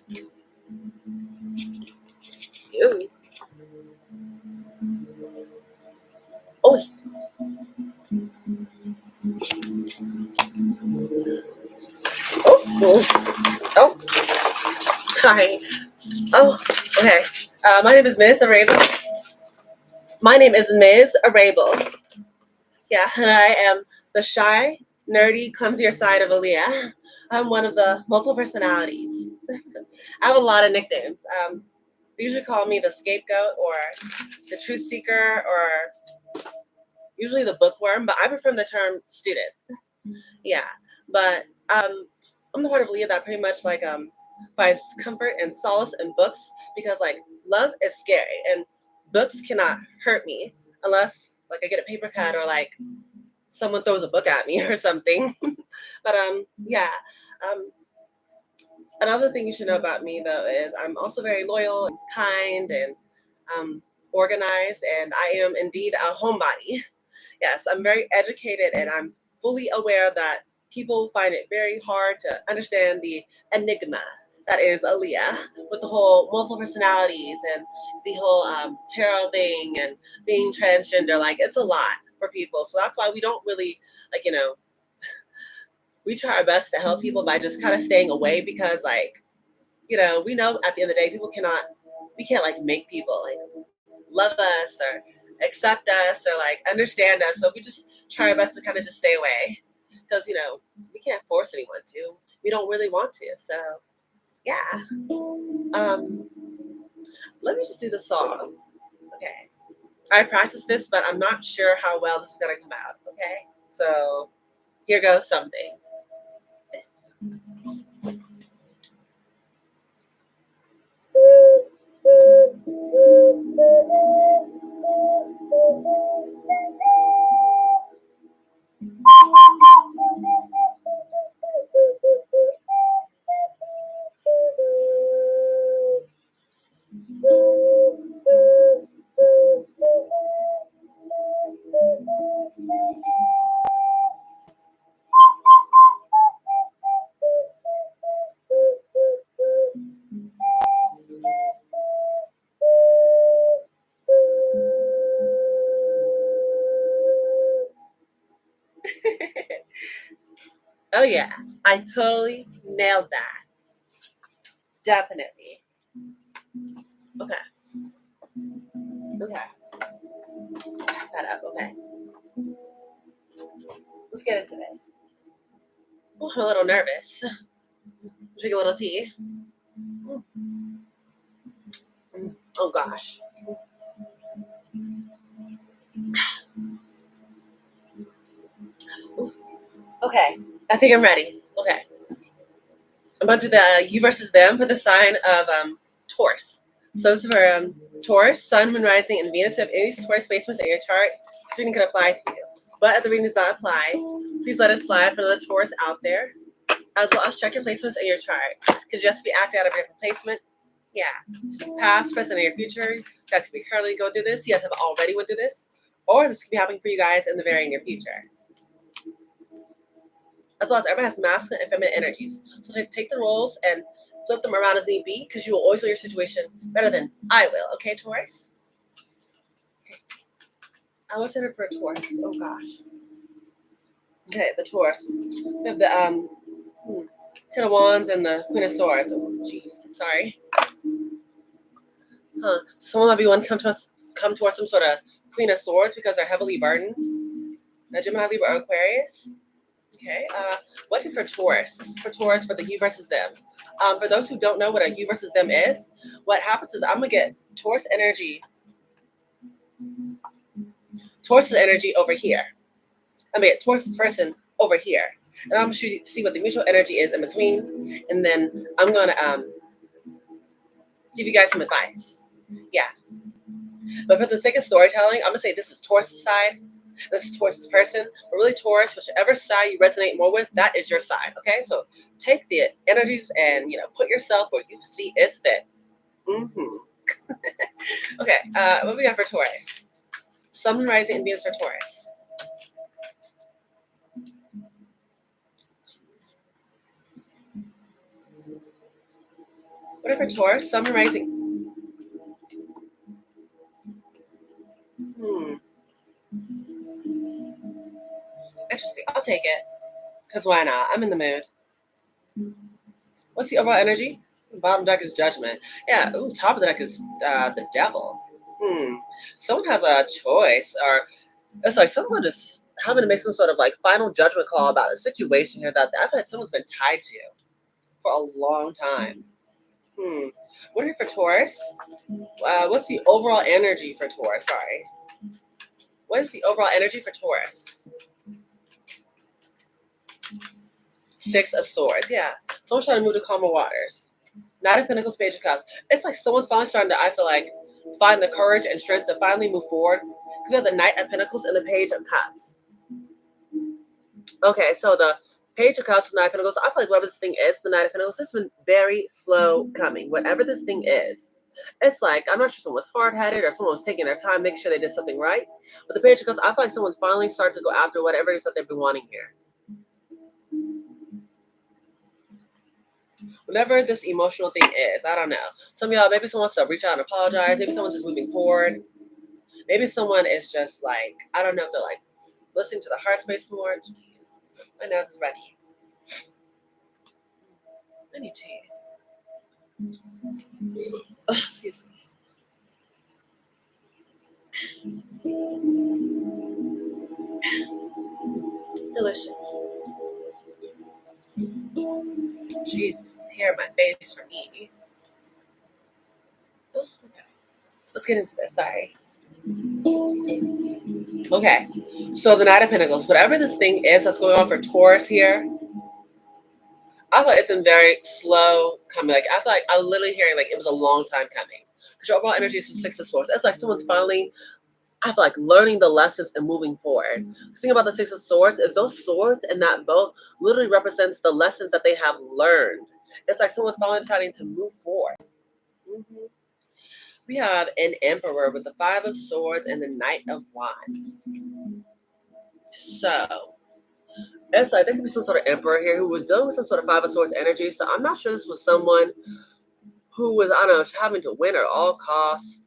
Ew. Oh, oh, oh, sorry. Oh, okay. My name is Ms. Arable. My name is Ms. Arable. Yeah, and I am the shy, nerdy, clumsier side of Aaliyah. I'm one of the multiple personalities. I have a lot of nicknames. They usually call me the scapegoat or the truth seeker or usually the bookworm, but I prefer the term student. Yeah, but I'm the part of Leah that pretty much like finds comfort and solace in books because like love is scary and books cannot hurt me unless like I get a paper cut or like someone throws a book at me or something. But yeah. Um, Another thing you should know about me though is I'm also very loyal and kind and um, organized, and I am indeed a homebody. Yes, I'm very educated and I'm fully aware that people find it very hard to understand the enigma that is Aaliyah with the whole multiple personalities and the whole tarot thing and being transgender. Like, it's a lot for people. So that's why we don't really, like, we try our best to help people by just kind of staying away because, like, we know at the end of the day, we can't like make people like love us or accept us or like understand us. So we just try our best to kind of just stay away because we can't force anyone to. We don't really want to. So yeah. Um, Let me just do the song. Okay. I practiced this, but I'm not sure how well this is gonna come out. Okay. So here goes something. Oh yeah, I totally nailed that. Definitely. Okay. Okay. That up. Okay. Let's get into this. Oh, I'm a little nervous. Drink a little tea. Oh gosh. Okay. I think I'm ready. Okay. I'm going to do the you versus them for the sign of Taurus. So this is for Taurus, Sun, Moon, Rising, and Venus. If any Taurus placements in your chart, this reading could apply to you. But if the reading does not apply, please let it slide for the Taurus out there, as well as check your placements in your chart. Because you have to be acting out of your placement. Yeah. So past, present, and your future. You guys could be currently going through this. You guys have already went through this. Or this could be happening for you guys in the very near future. As well as everyone has masculine and feminine energies. So take the roles and flip them around as need be, because you will always know your situation better than I will. Okay, Taurus? Okay. I was in it for a Taurus. Oh gosh. Okay, the Taurus. We have the Ten of Wands and the Queen of Swords. Oh jeez. Sorry. Huh. Someone might be one come towards some sort of Queen of Swords because they're heavily burdened. Now Gemini, Libra, or Aquarius. Okay. What's it for Taurus? This is for Taurus for the you versus them. For those who don't know what a you versus them is, what happens is I'm gonna get Taurus energy over here. I'm gonna get Taurus's person over here, and I'm gonna see what the mutual energy is in between, and then I'm gonna give you guys some advice. Yeah. But for the sake of storytelling, I'm gonna say this is Taurus's side. This is Taurus's person. But really, Taurus, whichever side you resonate more with, that is your side. Okay, so take the energies and put yourself where you see is fit. Okay, what we got for Taurus? Sun, rising, and Venus for Taurus. What for Taurus? Sun and rising. Interesting. I'll take it. Because why not? I'm in the mood. What's the overall energy? Bottom deck is judgment. Yeah. Ooh, top of the deck is the devil. Someone has a choice, or it's like someone is having to make some sort of like final judgment call about a situation here that I feel like someone's been tied to for a long time. What are you for Taurus? What's the overall energy for Taurus? Sorry. What is the overall energy for Taurus? Six of Swords. Yeah. Someone's trying to move to calmer waters. Knight of Pentacles, Page of Cups. It's like someone's finally starting to, I feel like, find the courage and strength to finally move forward. Because we have the Knight of Pentacles and the Page of Cups. Okay, so the Page of Cups, Knight of Pentacles. I feel like whatever this thing is, the Knight of Pentacles, this has been very slow coming. Whatever this thing is, it's like, I'm not sure someone was hard-headed or someone was taking their time, making sure they did something right. But the Page of Cups, I feel like someone's finally starting to go after whatever it is that they've been wanting here. Whatever this emotional thing is, I don't know. Some of y'all, maybe someone wants to reach out and apologize. Maybe someone's just moving forward. Maybe someone is just like, I don't know if they're like listening to the heart space more. Jeez, my nose is ready. I need tea. Oh, excuse me. Delicious. Jesus, it's hair in my face for me. Oh, okay. Let's get into this. Sorry. Okay. So the Knight of Pentacles, whatever this thing is that's going on for Taurus here, I feel like it's been very slow coming. Like I feel like I'm literally hearing like it was a long time coming. Because your overall energy is the Six of Swords. It's like someone's finally, I feel like, learning the lessons and moving forward. The thing about the Six of Swords is those swords and that bow literally represents the lessons that they have learned. It's like someone's finally deciding to move forward. We have an Emperor with the Five of Swords and the Knight of Wands. So it's like there could be some sort of Emperor here who was dealing with some sort of Five of Swords energy. So I'm not sure this was someone who was, I don't know, having to win at all costs.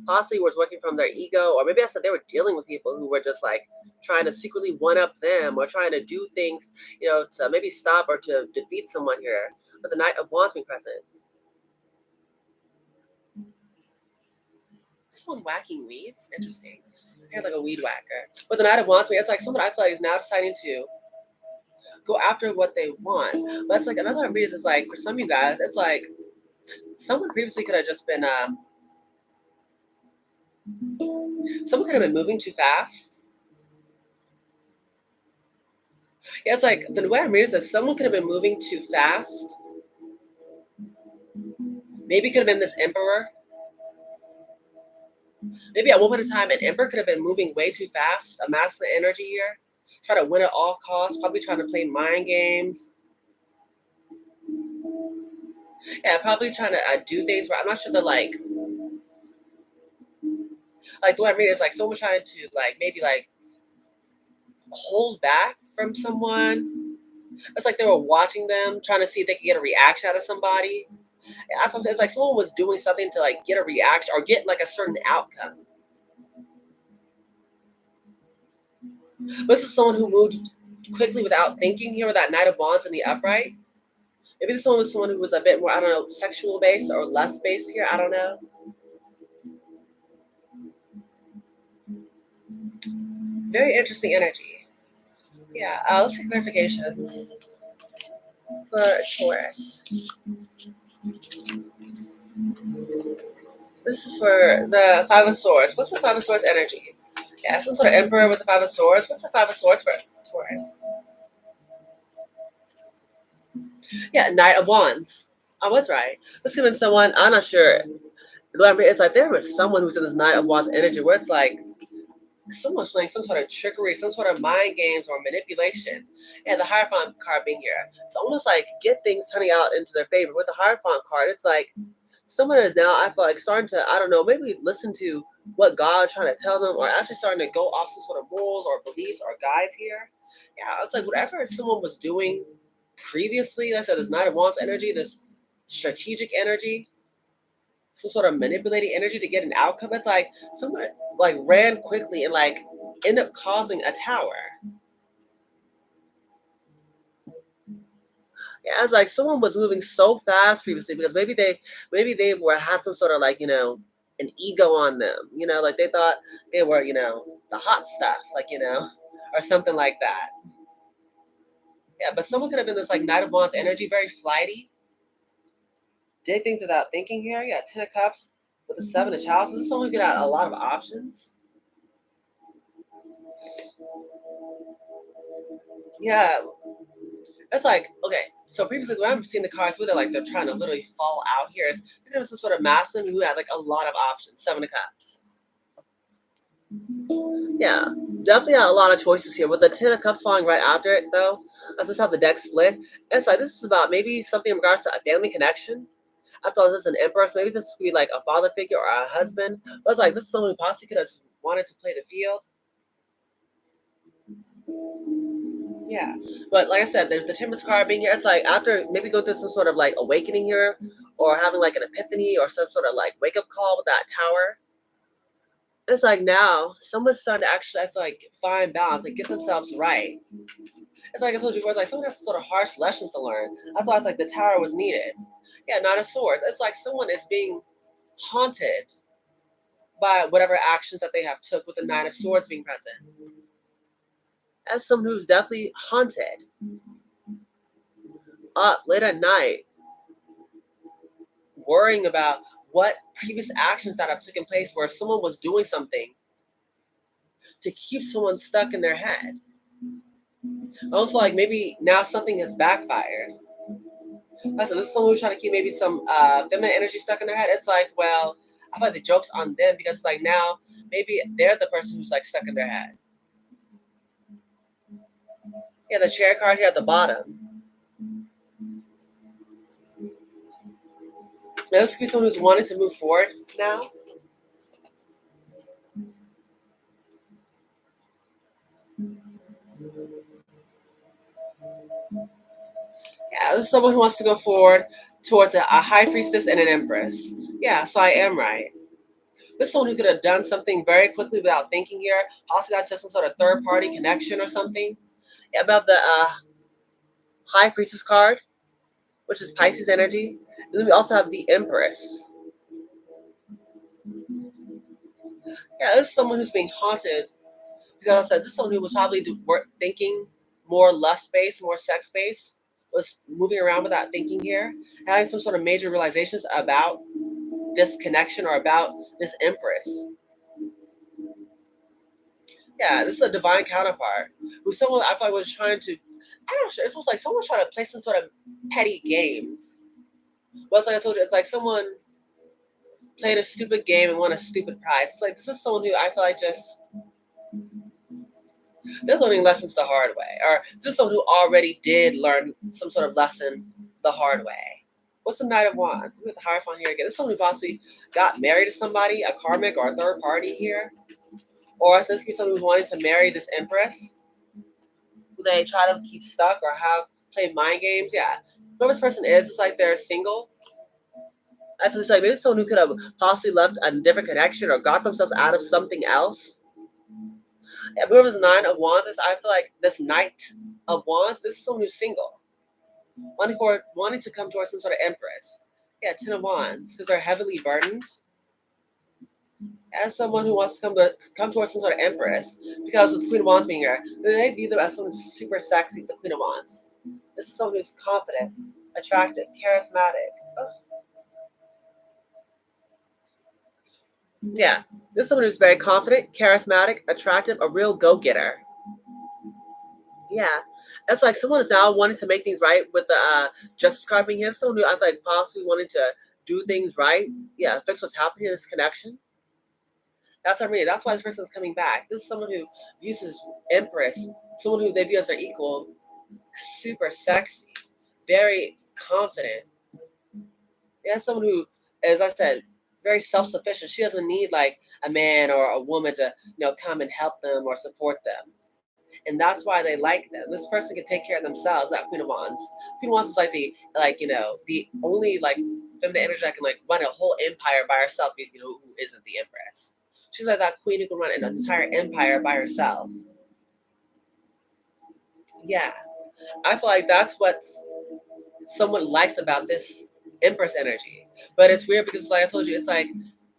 Possibly was working from their ego, or maybe I said they were dealing with people who were just like trying to secretly one up them or trying to do things, you know, to maybe stop or to defeat someone here. But the Knight of Wands being present. Someone whacking weeds? Interesting. I heard like a weed whacker. But the Knight of Wands, it's like someone I feel like is now deciding to go after what they want. But it's like another reason is like for some of you guys, it's like someone previously could have just been someone could have been moving too fast. Yeah, it's like the way I'm reading this is someone could have been moving too fast. Maybe it could have been this Emperor. Maybe at one point in time, an Emperor could have been moving way too fast. A masculine energy here. Try to win at all costs. Probably trying to play mind games. Yeah, probably trying to do things where I'm not sure they're like the way I read it is like someone trying to like maybe like hold back from someone. It's like they were watching them, trying to see if they could get a reaction out of somebody. That's what I'm saying. It's like someone was doing something to like get a reaction or get like a certain outcome. But this is someone who moved quickly without thinking here with that Knight of Wands in the upright. Maybe this one was someone who was a bit more, I don't know, sexual based or less based here. I don't know. Very interesting energy. Yeah, let's get clarifications for Taurus. This is for the Five of Swords. What's the Five of Swords energy? Yeah, some sort of Emperor with the Five of Swords. What's the Five of Swords for Taurus? Yeah, Knight of Wands. I was right. This could have been someone, I'm not sure. It's like there was someone who's in this Knight of Wands energy where it's like someone's playing some sort of trickery, some sort of mind games or manipulation. And the Hierophant card being here. It's almost like get things turning out into their favor. With the Hierophant card, it's like someone is now, I feel like, starting to, I don't know, maybe listen to what God's trying to tell them or actually starting to go off some sort of morals or beliefs or guides here. Yeah, it's like whatever someone was doing previously, like I said, this Knight of Wands energy, this strategic energy, some sort of manipulating energy to get an outcome. It's like someone like ran quickly and like ended up causing a tower. Yeah, it's like someone was moving so fast previously because maybe they were had some sort of like an ego on them. Like they thought they were the hot stuff, like or something like that. Yeah, but someone could have been this like Knight of Wands energy, very flighty, did things without thinking here. Yeah, Ten of Cups with the Seven of Chalices. This is someone who could have a lot of options. Yeah, it's like okay. So previously, when I've seen the cards where they're trying to literally fall out here, is there was some sort of masculine who had like a lot of options. Seven of Cups. Yeah, definitely had a lot of choices here. With the Ten of Cups falling right after it, though, that's just how the deck split. It's like this is about maybe something in regards to a family connection. I thought this is an empress. Maybe this would be like a father figure or a husband. But it's like this is someone who possibly could have just wanted to play the field. Yeah, but like I said, there's the Temperance card being here. It's like after maybe go through some sort of like awakening here, or having like an epiphany or some sort of like wake up call with that tower. It's like now someone's starting to actually, I feel like, find balance, like get themselves right. It's like I told you before, it's like someone has sort of harsh lessons to learn. That's why it's like the tower was needed. Yeah, Nine of Swords. It's like someone is being haunted by whatever actions that they have took with the Nine of Swords being present. As someone who's definitely haunted, up late at night, worrying about what previous actions that have taken place where someone was doing something to keep someone stuck in their head. Also, like maybe now something has backfired. So this is someone who's trying to keep maybe some feminine energy stuck in their head. It's like, well, I feel like the joke's on them because like now maybe they're the person who's like stuck in their head. Yeah, the chair card here at the bottom. Now, this could be someone who's wanting to move forward now. Yeah, this is someone who wants to go forward towards a high priestess and an empress. Yeah, so I am right. This is someone who could have done something very quickly without thinking here. Also got just some sort of third party connection or something. Yeah, about the high priestess card, which is Pisces energy. And then we also have the empress. Yeah, this is someone who's being haunted because I said this is someone who was probably thinking more lust based, more sex based, was moving around without thinking here, having some sort of major realizations about this connection or about this empress. Yeah, this is a divine counterpart who someone I thought was trying to. I don't know. It's almost like someone was trying to play some sort of petty games. Well, it's like I told you, it's like someone played a stupid game and won a stupid prize. It's like this is someone who I feel like just they're learning lessons the hard way, or this is someone who already did learn some sort of lesson the hard way. What's the Knight of Wands? We have the Hierophant here again. This is someone who possibly got married to somebody, a karmic or a third party here. Or this could be someone who's wanting to marry this empress, who they try to keep stuck or have play mind games. Yeah. Whoever this person is, it's like they're single. That's what it's like. Maybe it's someone who could have possibly left a different connection or got themselves out of something else. Yeah, whoever's Nine of Wands is, I feel like this Knight of Wands, this is someone who's single. Wanting to come towards some sort of empress. Yeah, Ten of Wands, because they're heavily burdened. As someone who wants to come towards some sort of empress, because with the Queen of Wands being here, they view them as someone who's super sexy, the Queen of Wands. This is someone who's confident, attractive, charismatic. Oh, yeah, this is someone who's very confident, charismatic, attractive, a real go-getter. Yeah, it's like someone is now wanting to make things right with the Justice card being here. Someone who I feel like possibly wanting to do things right. Yeah, fix what's happening in this connection. That's what I mean. That's why this person is coming back. This is someone who views his empress, someone who they view as their equal, super sexy, very confident. Yeah, someone who, as I said, very self-sufficient. She doesn't need like a man or a woman to come and help them or support them. And that's why they like them. This person can take care of themselves. That Queen of Wands. Queen of Wands is like the only like feminine energy that can like run a whole empire by herself, you know, who isn't the empress. She's like that queen who can run an entire empire by herself. Yeah, I feel like that's what someone likes about this empress energy. But it's weird because, like I told you, it's like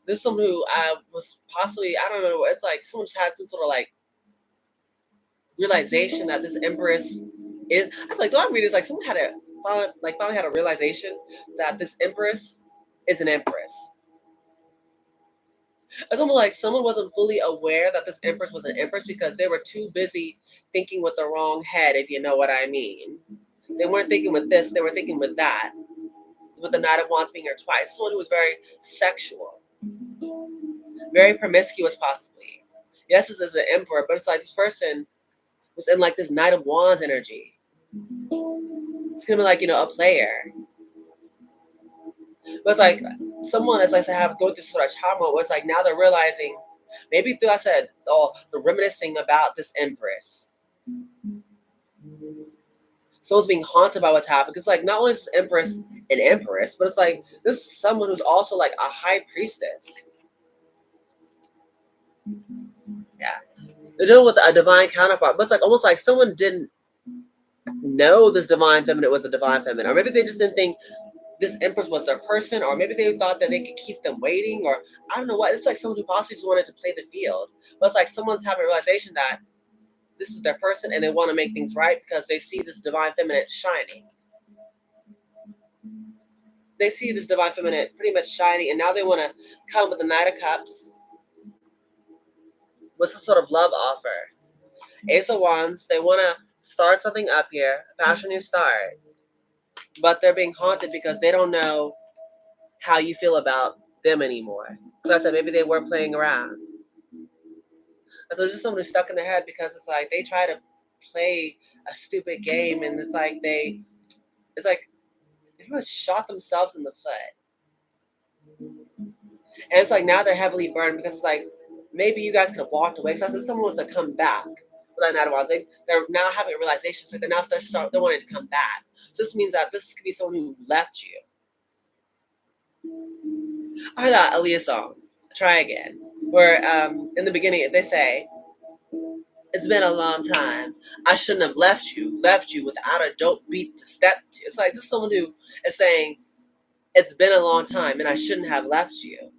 this is someone who was possibly, I don't know, it's like someone just had some sort of like realization that this empress is. I feel like the way I read it is like someone had a finally had a realization that this empress is an empress. It's almost like someone wasn't fully aware that this empress was an empress because they were too busy thinking with the wrong head, if you know what I mean. They weren't thinking with this, they were thinking with that. With the Knight of Wands being here twice. Someone who was very sexual, very promiscuous, possibly. Yes, this is an emperor, but it's like this person was in like this Knight of Wands energy. It's gonna be like, you know, a player. But it's like someone, as I said, have go through sort of trauma where it's like now they're realizing, maybe through I said, oh, the reminiscing about this empress. Someone's being haunted by what's happened. Because like not only is this empress an empress, but it's like this is someone who's also like a high priestess. Yeah. They're dealing with a divine counterpart, but it's like almost like someone didn't know this divine feminine was a divine feminine, or maybe they just didn't think this empress was their person, or maybe they thought that they could keep them waiting, or I don't know what. It's like someone who possibly just wanted to play the field, but it's like someone's having a realization that this is their person, and they want to make things right because they see this divine feminine shining. They see this divine feminine pretty much shining, and now they want to come with the Knight of Cups. What's the sort of love offer? Ace of Wands. They want to start something up here, a passion new start, but they're being haunted because they don't know how you feel about them anymore. So I said maybe they were playing around. So it's just someone who's stuck in their head because it's like they try to play a stupid game, and it's like they pretty much shot themselves in the foot. And it's like now they're heavily burned because it's like maybe you guys could have walked away. Because I said someone was to come back with that Knight of Wands. They're now having a realization. So they're now they're wanting to come back. So this means that this could be someone who left you. I heard that Aaliyah song, Try Again, where in the beginning they say, it's been a long time. I shouldn't have left you without a dope beat to step to. It's like this is someone who is saying, it's been a long time and I shouldn't have left you.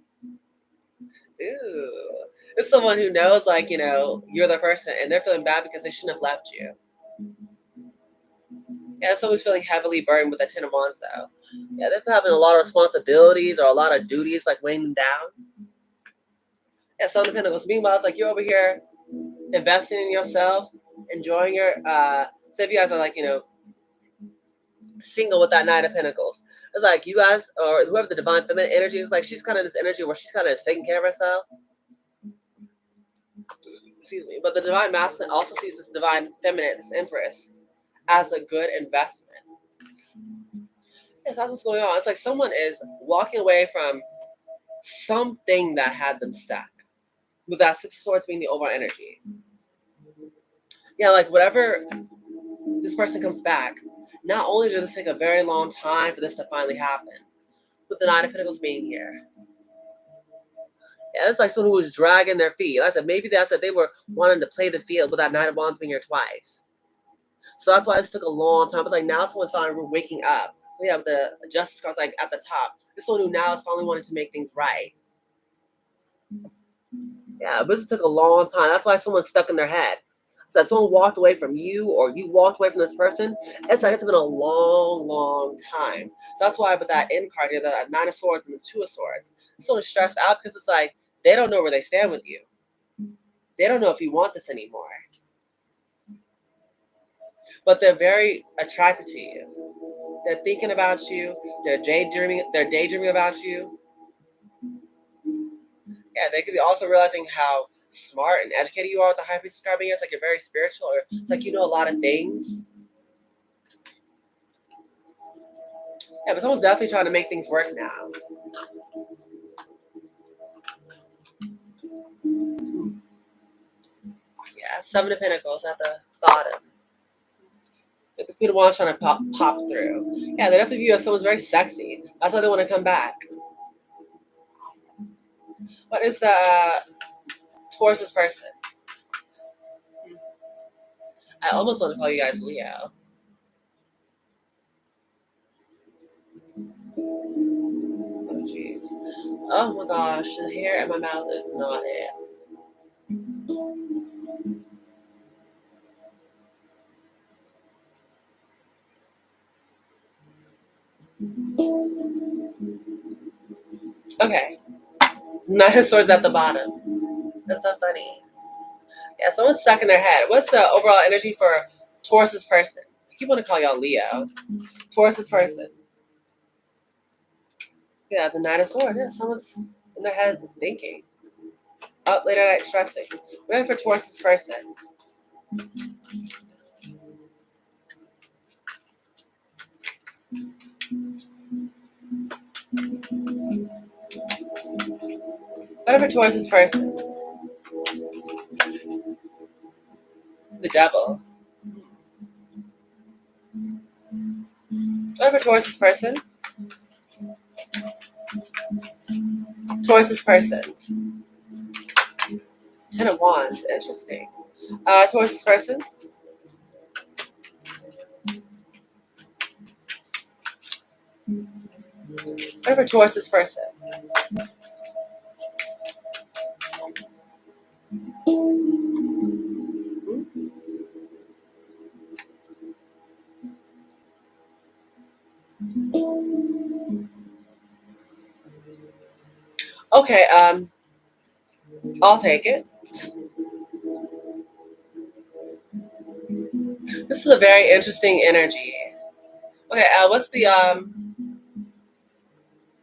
Ooh. It's someone who knows, like, you know, you're the person and they're feeling bad because they shouldn't have left you. Yeah, someone's feeling heavily burdened with the Ten of Wands, though. Yeah, they're having a lot of responsibilities or a lot of duties, like, weighing them down. Yeah, Seven of Pentacles. Meanwhile, it's like you're over here investing in yourself, enjoying your, say if you guys are, like, you know, single with that Nine of Pentacles. It's like you guys, or whoever the divine feminine energy is, like she's kind of this energy where she's kind of taking care of herself. Excuse me. But the divine masculine also sees this divine feminine, this empress, as a good investment. Yes, that's what's going on. It's like someone is walking away from something that had them stuck. With that Six of Swords being the overall energy. Yeah, like whatever this person comes back, not only does this take a very long time for this to finally happen, with the Nine of Pentacles being here. Yeah, it's like someone who was dragging their feet. Like I said, maybe that's that they were wanting to play the field with that Knight of Wands being here twice. So that's why this took a long time. It's like now someone's finally waking up. We have the Justice cards like at the top. This one who now is finally wanting to make things right. Yeah, but this took a long time. That's why someone's stuck in their head. So if someone walked away from you or you walked away from this person, it's like it's been a long, long time. So that's why with that end card here, that Nine of Swords and the Two of Swords, someone's stressed out because it's like they don't know where they stand with you. They don't know if you want this anymore. But they're very attracted to you. They're thinking about you. They're daydreaming about you. Yeah, they could be also realizing how smart and educated you are with the High Priestess card being here. It's like you're very spiritual, or it's like you know a lot of things. Yeah, but someone's definitely trying to make things work now. Yeah, Seven of Pentacles at the bottom. With the Queen of Wands trying to pop through. Yeah, they definitely view you as someone's very sexy. That's why they want to come back. What is the Taurus's person? I almost want to call you guys Leo. Oh jeez. Oh my gosh, the hair in my mouth is not it. Okay. Nine of Swords at the bottom. That's so funny. Yeah, someone's stuck in their head. What's the overall energy for Taurus's person? I keep wanting to call y'all Leo. Taurus's person. Yeah, the Nine of Swords. Yeah, someone's in their head thinking. Up late at night stressing. Whatever for Taurus's person. Whatever Taurus's person. The devil. Whatever Taurus's person. Taurus's person. Ten of Wands. Interesting. Taurus's person. Whatever Taurus's person. Okay, I'll take it. This is a very interesting energy. Okay, what's the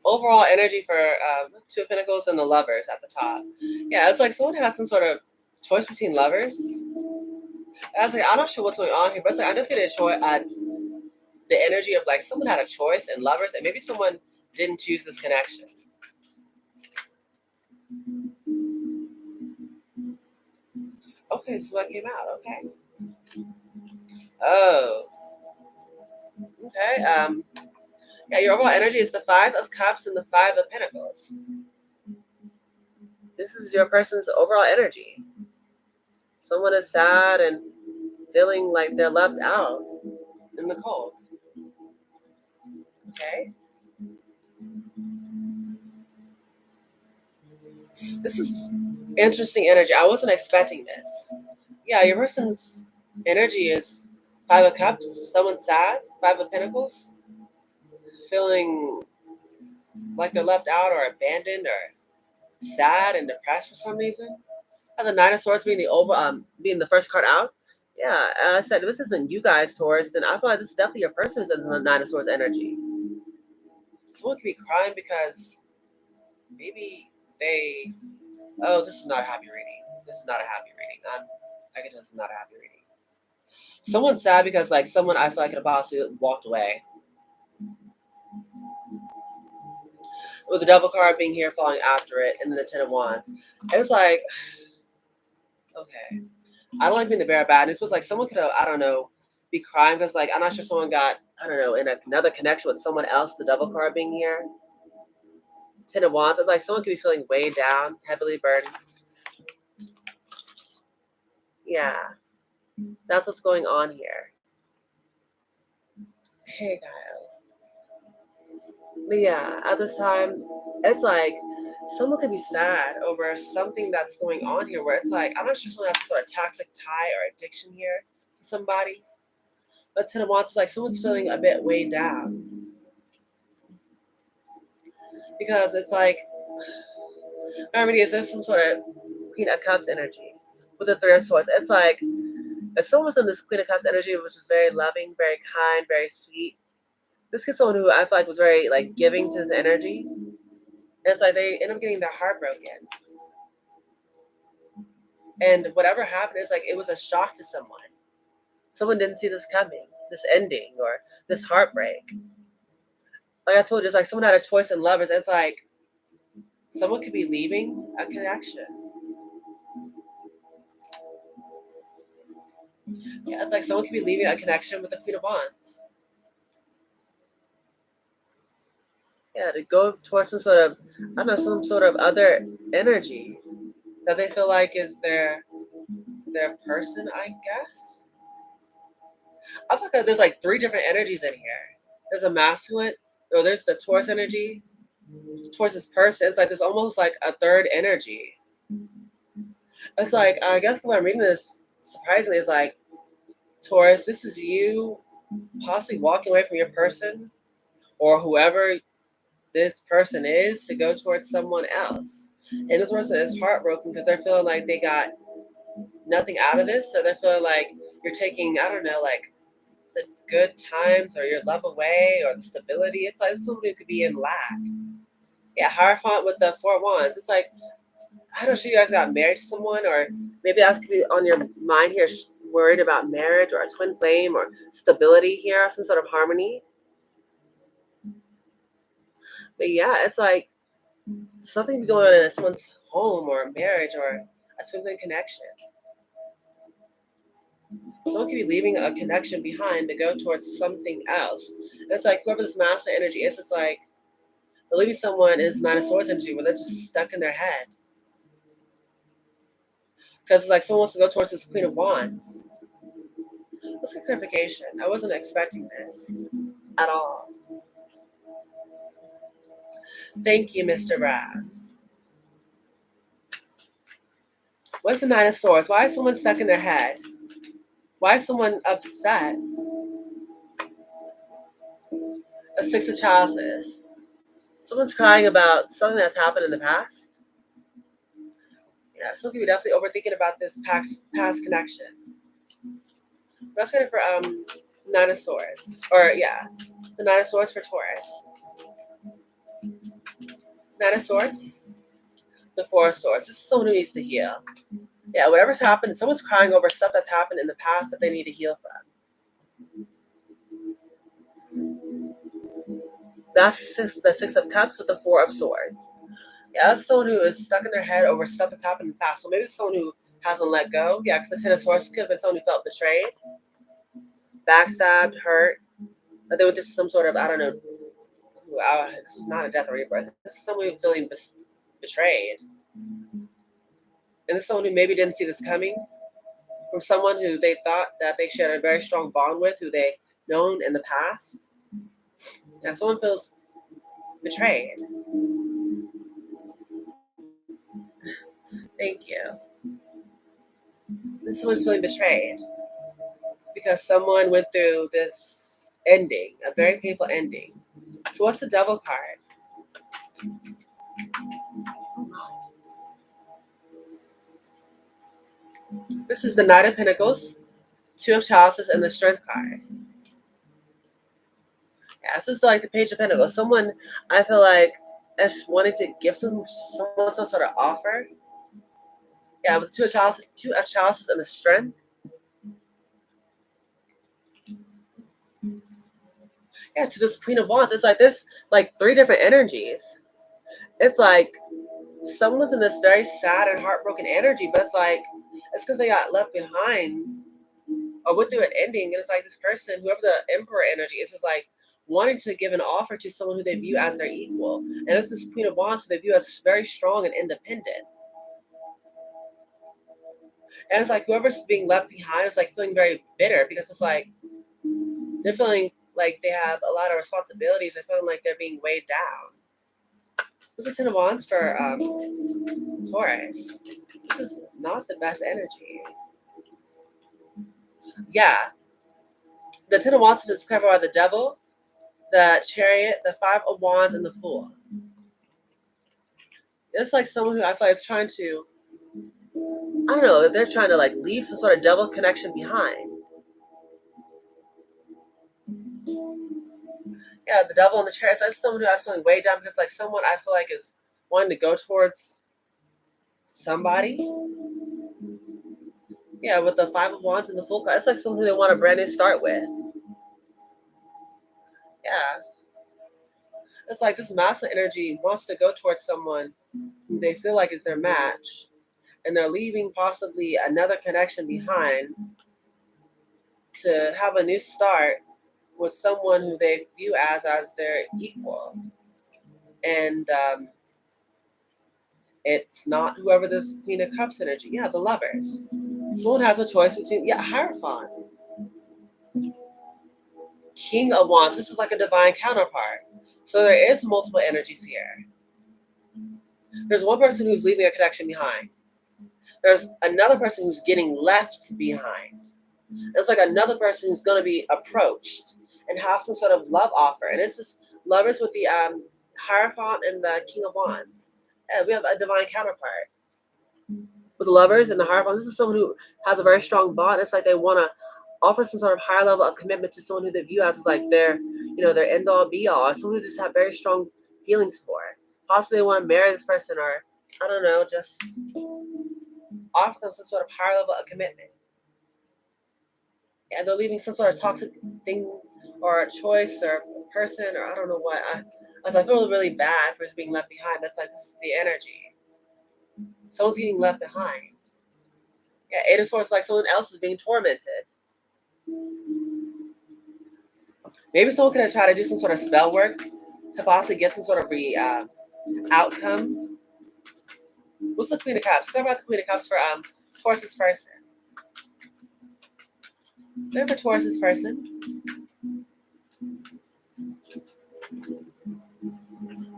overall energy for Two of Pentacles and the Lovers at the top? Yeah, it's like someone had some sort of choice between lovers. I was like, I'm not sure what's going on here, but it's like I definitely get a choice. The energy of like someone had a choice in lovers, and maybe someone didn't choose this connection. Okay, so what came out? Okay. Oh, okay. Yeah, your overall energy is the Five of Cups and the Five of Pentacles. This is your person's overall energy. Someone is sad and feeling like they're left out in the cold. Okay. This is interesting energy. I wasn't expecting this. Yeah, your person's energy is Five of Cups, someone sad, Five of Pentacles, feeling like they're left out or abandoned or sad and depressed for some reason. And the Nine of Swords being being the first card out. Yeah, I said if this isn't you guys, Taurus, then I feel like this is definitely your person's in the Nine of Swords energy. Someone could be crying because maybe they. Oh, this is not a happy reading. This is not a happy reading. I can tell this is not a happy reading. Someone's sad because like someone I feel like could have possibly walked away. With the Devil card being here, falling after it, and then the Ten of Wands. It was like, okay, I don't like being the bearer of bad news. It was like someone could have, I don't know, be crying because like I'm not sure someone got, I don't know, in another connection with someone else. The Devil card being here, Ten of Wands. It's like someone could be feeling weighed down, heavily burdened. Yeah, that's what's going on here. Hey, Kyle. But yeah, at this time, it's like someone could be sad over something that's going on here where it's like, I'm not sure someone has some sort of toxic tie or addiction here to somebody. But Ten of Wands is like someone's feeling a bit weighed down. Because it's like, remember, is there's some sort of Queen of Cups energy with the Three of Swords. It's like, if someone was in this Queen of Cups energy, which was very loving, very kind, very sweet, this is someone who I feel like was very like giving to his energy. And it's like they end up getting their heart broken. And whatever happened is like it was a shock to someone. Someone didn't see this coming, this ending, or this heartbreak. Like I told you, it's like someone had a choice in lovers. It's like someone could be leaving a connection. Yeah, it's like someone could be leaving a connection with the Queen of Wands. Yeah, to go towards some sort of, I don't know, some sort of other energy that they feel like is their person, I guess. I feel like there's like three different energies in here. There's a masculine, or there's the Taurus energy towards this person. It's like there's almost like a third energy. It's like, I guess the way I'm reading this, surprisingly, is like, Taurus, this is you possibly walking away from your person or whoever this person is to go towards someone else. And this person is heartbroken because they're feeling like they got nothing out of this. So they're feeling like you're taking, I don't know, like the good times or your love away or the stability. It's like somebody who could be in lack. Yeah, Hierophant with the Four Wands. It's like, I don't know, you guys got married to someone, or maybe that could be on your mind here, worried about marriage or a twin flame or stability here, some sort of harmony. But yeah, it's like something going on in someone's home or marriage or a twin flame connection. Someone could be leaving a connection behind to go towards something else. And it's like whoever this masculine energy is, it's like they're leaving someone is Nine of Swords energy where they're just stuck in their head. Because it's like someone wants to go towards this Queen of Wands. Let's get clarification. I wasn't expecting this at all. Thank you, Mr. Brown. What's the Nine of Swords? Why is someone stuck in their head? Why is someone upset? A Six of Chalices. Someone's crying about something that's happened in the past. Yeah, some people definitely overthinking about this past connection. Let's get it for Nine of Swords. Or yeah, the Nine of Swords for Taurus. Nine of Swords, the Four of Swords. This is someone who needs to heal. Yeah, whatever's happened, someone's crying over stuff that's happened in the past that they need to heal from. That's the Six of Cups with the Four of Swords. Yeah, that's someone who is stuck in their head over stuff that's happened in the past. So maybe it's someone who hasn't let go. Yeah, because the Ten of Swords could have been someone who felt betrayed, backstabbed, hurt. That they went through some sort of, I don't know, this is not a death or rebirth. This is someone who's feeling betrayed. And this is someone who maybe didn't see this coming. From someone who they thought that they shared a very strong bond with, who they known in the past. Yeah, someone feels betrayed. Thank you. This someone's feeling betrayed because someone went through this ending, a very painful ending. So what's the Devil card? This is the Knight of Pentacles, Two of Chalices, and the Strength card. Yeah, this is like the Page of Pentacles. Someone, I feel like, is wanting to give someone some sort of offer. Yeah, with Two of Chalices, and the Strength. Yeah, to this Queen of Wands. It's like there's like three different energies. It's like someone's in this very sad and heartbroken energy, but it's like it's because they got left behind or went through an ending, and it's like this person, whoever the Emperor energy is like wanting to give an offer to someone who they view as their equal, and it's this Queen of Wands who they view as very strong and independent. And it's like whoever's being left behind is like feeling very bitter because it's like they're feeling like they have a lot of responsibilities. They're feeling like they're being weighed down. This is Ten of Wands for Taurus. This is not the best energy. Yeah. The Ten of Wands is covered by the Devil, the Chariot, the Five of Wands, and the Fool. It's like someone who I feel like is trying to, I don't know, they're trying to like leave some sort of devil connection behind. Yeah, the Devil and the Chariot. That's someone who has something way down because like someone I feel like is wanting to go towards somebody. Yeah, with the Five of Wands and the Fool card, it's like someone who they want a brand new start with. Yeah. It's like this masculine energy wants to go towards someone who they feel like is their match, and they're leaving possibly another connection behind to have a new start with someone who they view as their equal. And it's not whoever this Queen of Cups energy. Yeah, the Lovers. Someone has a choice between, yeah, Hierophant. King of Wands. This is like a divine counterpart. So there is multiple energies here. There's one person who's leaving a connection behind. There's another person who's getting left behind. There's like another person who's going to be approached and have some sort of love offer. And this is Lovers with the Hierophant and the King of Wands. And we have a divine counterpart. With the Lovers and the Hierophant, this is someone who has a very strong bond. It's like they want to offer some sort of higher level of commitment to someone who they view as like their, their end all be all, or someone who just have very strong feelings for it. Possibly they want to marry this person, or I don't know, just offer them some sort of higher level of commitment. And they're leaving some sort of toxic thing or a choice or person or I don't know what. I feel really bad for being left behind. That's like, this is the energy. Someone's getting left behind. Yeah, Eight of Swords, like someone else is being tormented. Maybe someone could try to do some sort of spell work to possibly get some sort of outcome. What's the Queen of Cups? Talk about the Queen of Cups for Taurus's person. They're for Taurus's person.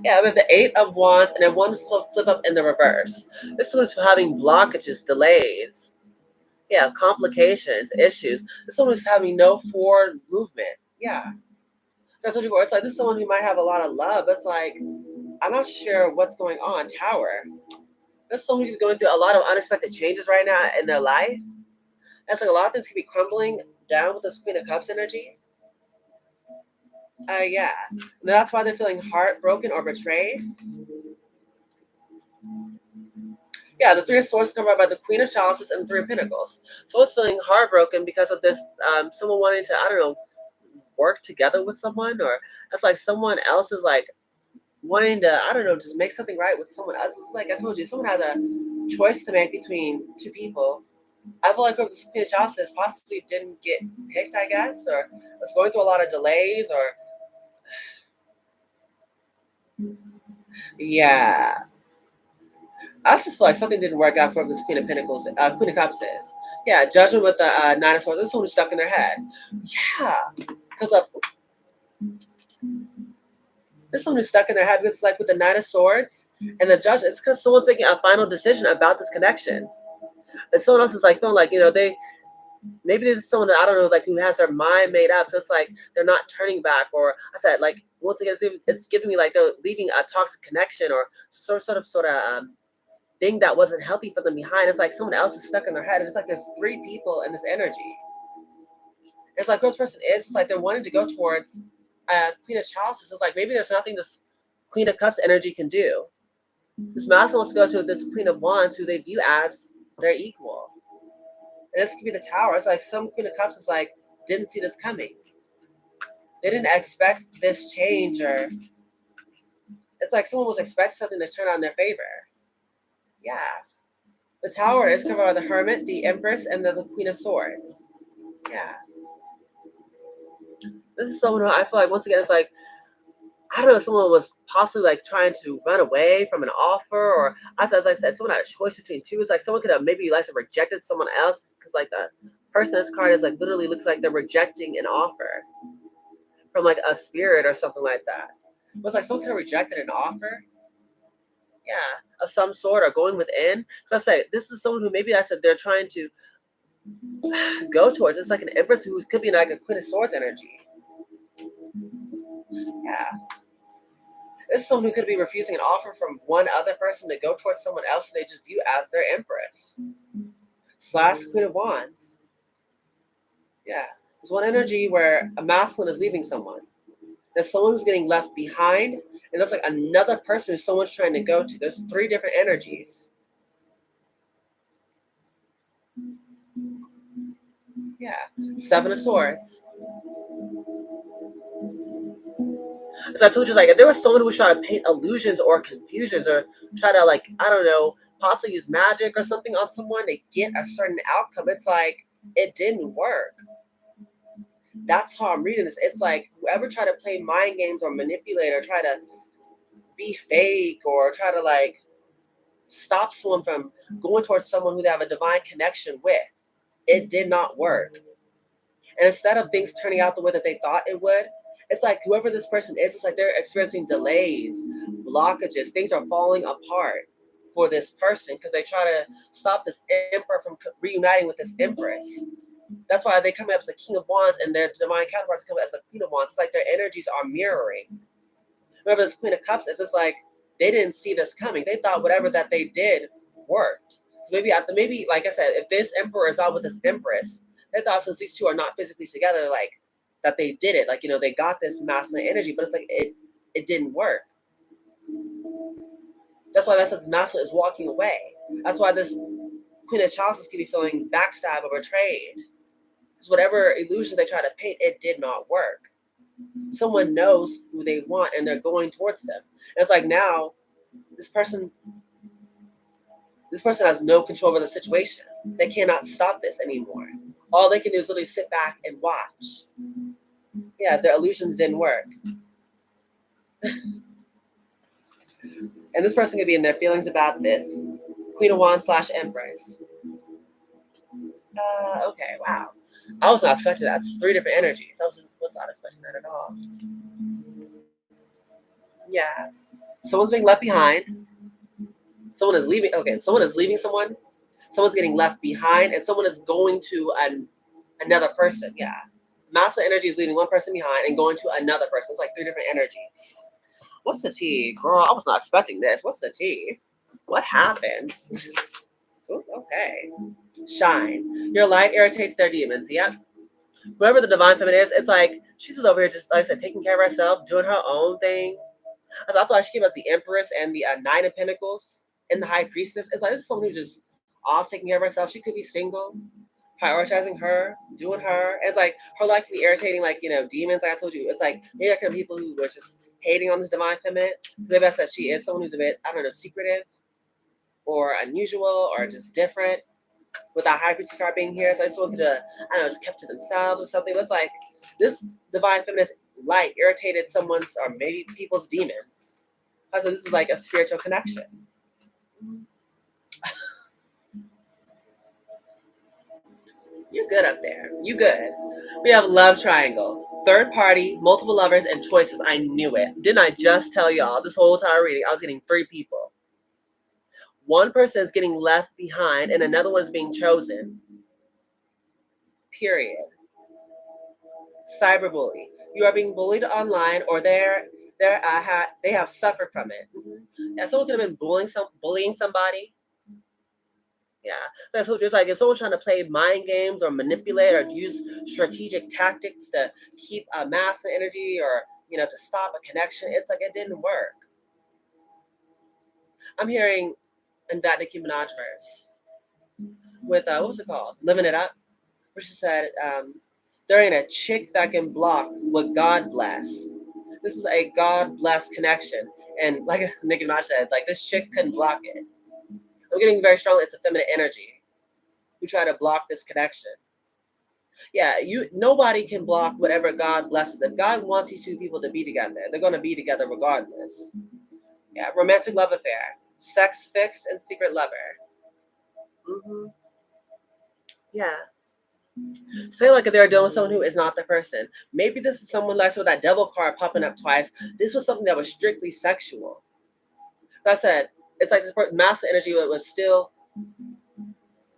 Yeah, we have the Eight of Wands and then one flip up in the reverse. This one's having blockages, delays. Yeah, complications, issues. This one is having no forward movement. Yeah. So I told you before, it's like this is someone who might have a lot of love, but it's like, I'm not sure what's going on. Tower. This is someone who's going through a lot of unexpected changes right now in their life. It's like a lot of things could be crumbling down with this Queen of Cups energy. Yeah. And that's why they're feeling heartbroken or betrayed. Yeah, the Three of Swords come out by the Queen of Chalices and the Three of Pentacles. So it's feeling heartbroken because of this, someone wanting to, I don't know, work together with someone, or it's like someone else is like wanting to, I don't know, just make something right with someone else. It's like I told you, someone had a choice to make between two people. I feel like this Queen of Chalices possibly didn't get picked, I guess, or was going through a lot of delays, or yeah. I just feel like something didn't work out for this Queen of Pentacles, Queen of Cups is. Yeah, Judgment with the Nine of Swords. This one is stuck in their head. Yeah, because of this one is stuck in their head. It's like with the Nine of Swords and the Judge. It's because someone's making a final decision about this connection, and someone else is like feeling like maybe there's someone that I don't know, like who has their mind made up. So it's like they're not turning back. Or I said, like once again, it's giving me like they're leaving a toxic connection or sort of thing that wasn't healthy for them behind. It's like someone else is stuck in their head. It's like there's three people in this energy. It's like who this person is. It's like they're wanting to go towards Queen of Chalices. It's like maybe there's nothing this Queen of Cups energy can do. This masculine wants to go to this Queen of Wands who they view as their equal. And this could be the Tower. It's like some Queen of Cups is like didn't see this coming. They didn't expect this change, or it's like someone was expecting something to turn out in their favor. Yeah. The Tower is covered by the Hermit, the Empress, and the Queen of Swords. Yeah. This is someone who I feel like, once again, it's like, I don't know, someone was possibly like trying to run away from an offer, or as I said, someone had a choice between two. It's like someone could have maybe like rejected someone else because like the person in this card is like literally looks like they're rejecting an offer from like a spirit or something like that. But it's like someone could have rejected an offer. Yeah, of some sort, or going within. So I say this is someone who maybe I said they're trying to go towards. It's like an Empress who could be like a Queen of Swords energy. Yeah. This is someone who could be refusing an offer from one other person to go towards someone else who they just view as their Empress. / Queen of Wands. Yeah. There's one energy where a masculine is leaving someone. There's someone who's getting left behind, and there's like another person who someone's trying to go to. There's three different energies. Yeah. Seven of Swords. As I told you, like if there was someone who was trying to paint illusions or confusions or try to like, I don't know, possibly use magic or something on someone to get a certain outcome, it's like it didn't work. That's how I'm reading this. It's like whoever try to play mind games or manipulate or try to be fake or try to like stop someone from going towards someone who they have a divine connection with, it did not work. And instead of things turning out the way that they thought it would, it's like whoever this person is, it's like they're experiencing delays, blockages, things are falling apart for this person because they try to stop this emperor from reuniting with this empress. That's why they come up as the King of Wands and their divine counterparts come up as the Queen of Wands. It's like their energies are mirroring. Remember this Queen of Cups, it's just like they didn't see this coming. They thought whatever that they did worked. So maybe like I said, if this emperor is out with this empress, they thought since these two are not physically together, like that they did it. Like, they got this masculine energy, but it's like it didn't work. That's why that says masculine is walking away. That's why this Queen of Chalices could be feeling backstab or betrayed. Because whatever illusions they try to paint, it did not work. Someone knows who they want and they're going towards them. And it's like now this person has no control over the situation. They cannot stop this anymore. All they can do is literally sit back and watch. Yeah, their illusions didn't work. And this person could be in their feelings about this. Queen of Wands / Empress. Okay, wow. I was not expecting that. It's 3 different energies. I was not expecting that at all. Yeah. Someone's being left behind. Someone is leaving. Okay, someone is leaving someone. Someone's getting left behind, and someone is going to another person. Yeah. Masculine energy is leaving one person behind and going to another person. It's like 3 different energies. What's the tea? Girl, I was not expecting this. What's the tea? What happened? Ooh, okay. Shine. Your light irritates their demons. Yep. Whoever the divine feminine is, it's like she's just over here, just like I said, taking care of herself, doing her own thing. That's why she gave us the Empress and the 9 of Pentacles and the High Priestess. It's like this is someone who's just all taking care of herself. She could be single, prioritizing her, doing her. And it's like her life can be irritating, like, demons, like I told you. It's like maybe there could be people who were just hating on this divine feminine. Maybe that's that she is someone who's a bit, I don't know, secretive or unusual or just different. With that High Priestess card being here, so I just wanted to, I don't know, just kept to themselves or something. But it's like this divine feminist light irritated someone's or maybe people's demons. So this is like a spiritual connection. You're good up there. You good. We have love triangle. 3rd party, multiple lovers, and choices. I knew it. Didn't I just tell y'all this whole entire reading? I was getting 3 people. One person is getting left behind and another one is being chosen. Period. Cyberbully. You are being bullied online, or they have suffered from it. Yeah, someone could have been bullying somebody. Yeah, so I told you, it's like if someone's trying to play mind games or manipulate or use strategic tactics to keep a masculine energy or to stop a connection, it's like it didn't work. I'm hearing in that Nicki Minaj verse with what was it called? Living It Up, where she said, there ain't a chick that can block what God bless. This is a God blessed connection. And like Nicki Minaj said, like this chick couldn't block it. I'm getting very strong. It's a feminine energy who try to block this connection. Yeah, nobody can block whatever God blesses. If God wants these 2 people to be together, they're going to be together regardless. Yeah, romantic love affair, sex fix, and secret lover. Yeah. Say like if they're dealing with someone who is not the person. Maybe this is someone like with that devil card popping up twice. This was something that was strictly sexual. Like I said, it's like this masculine energy was still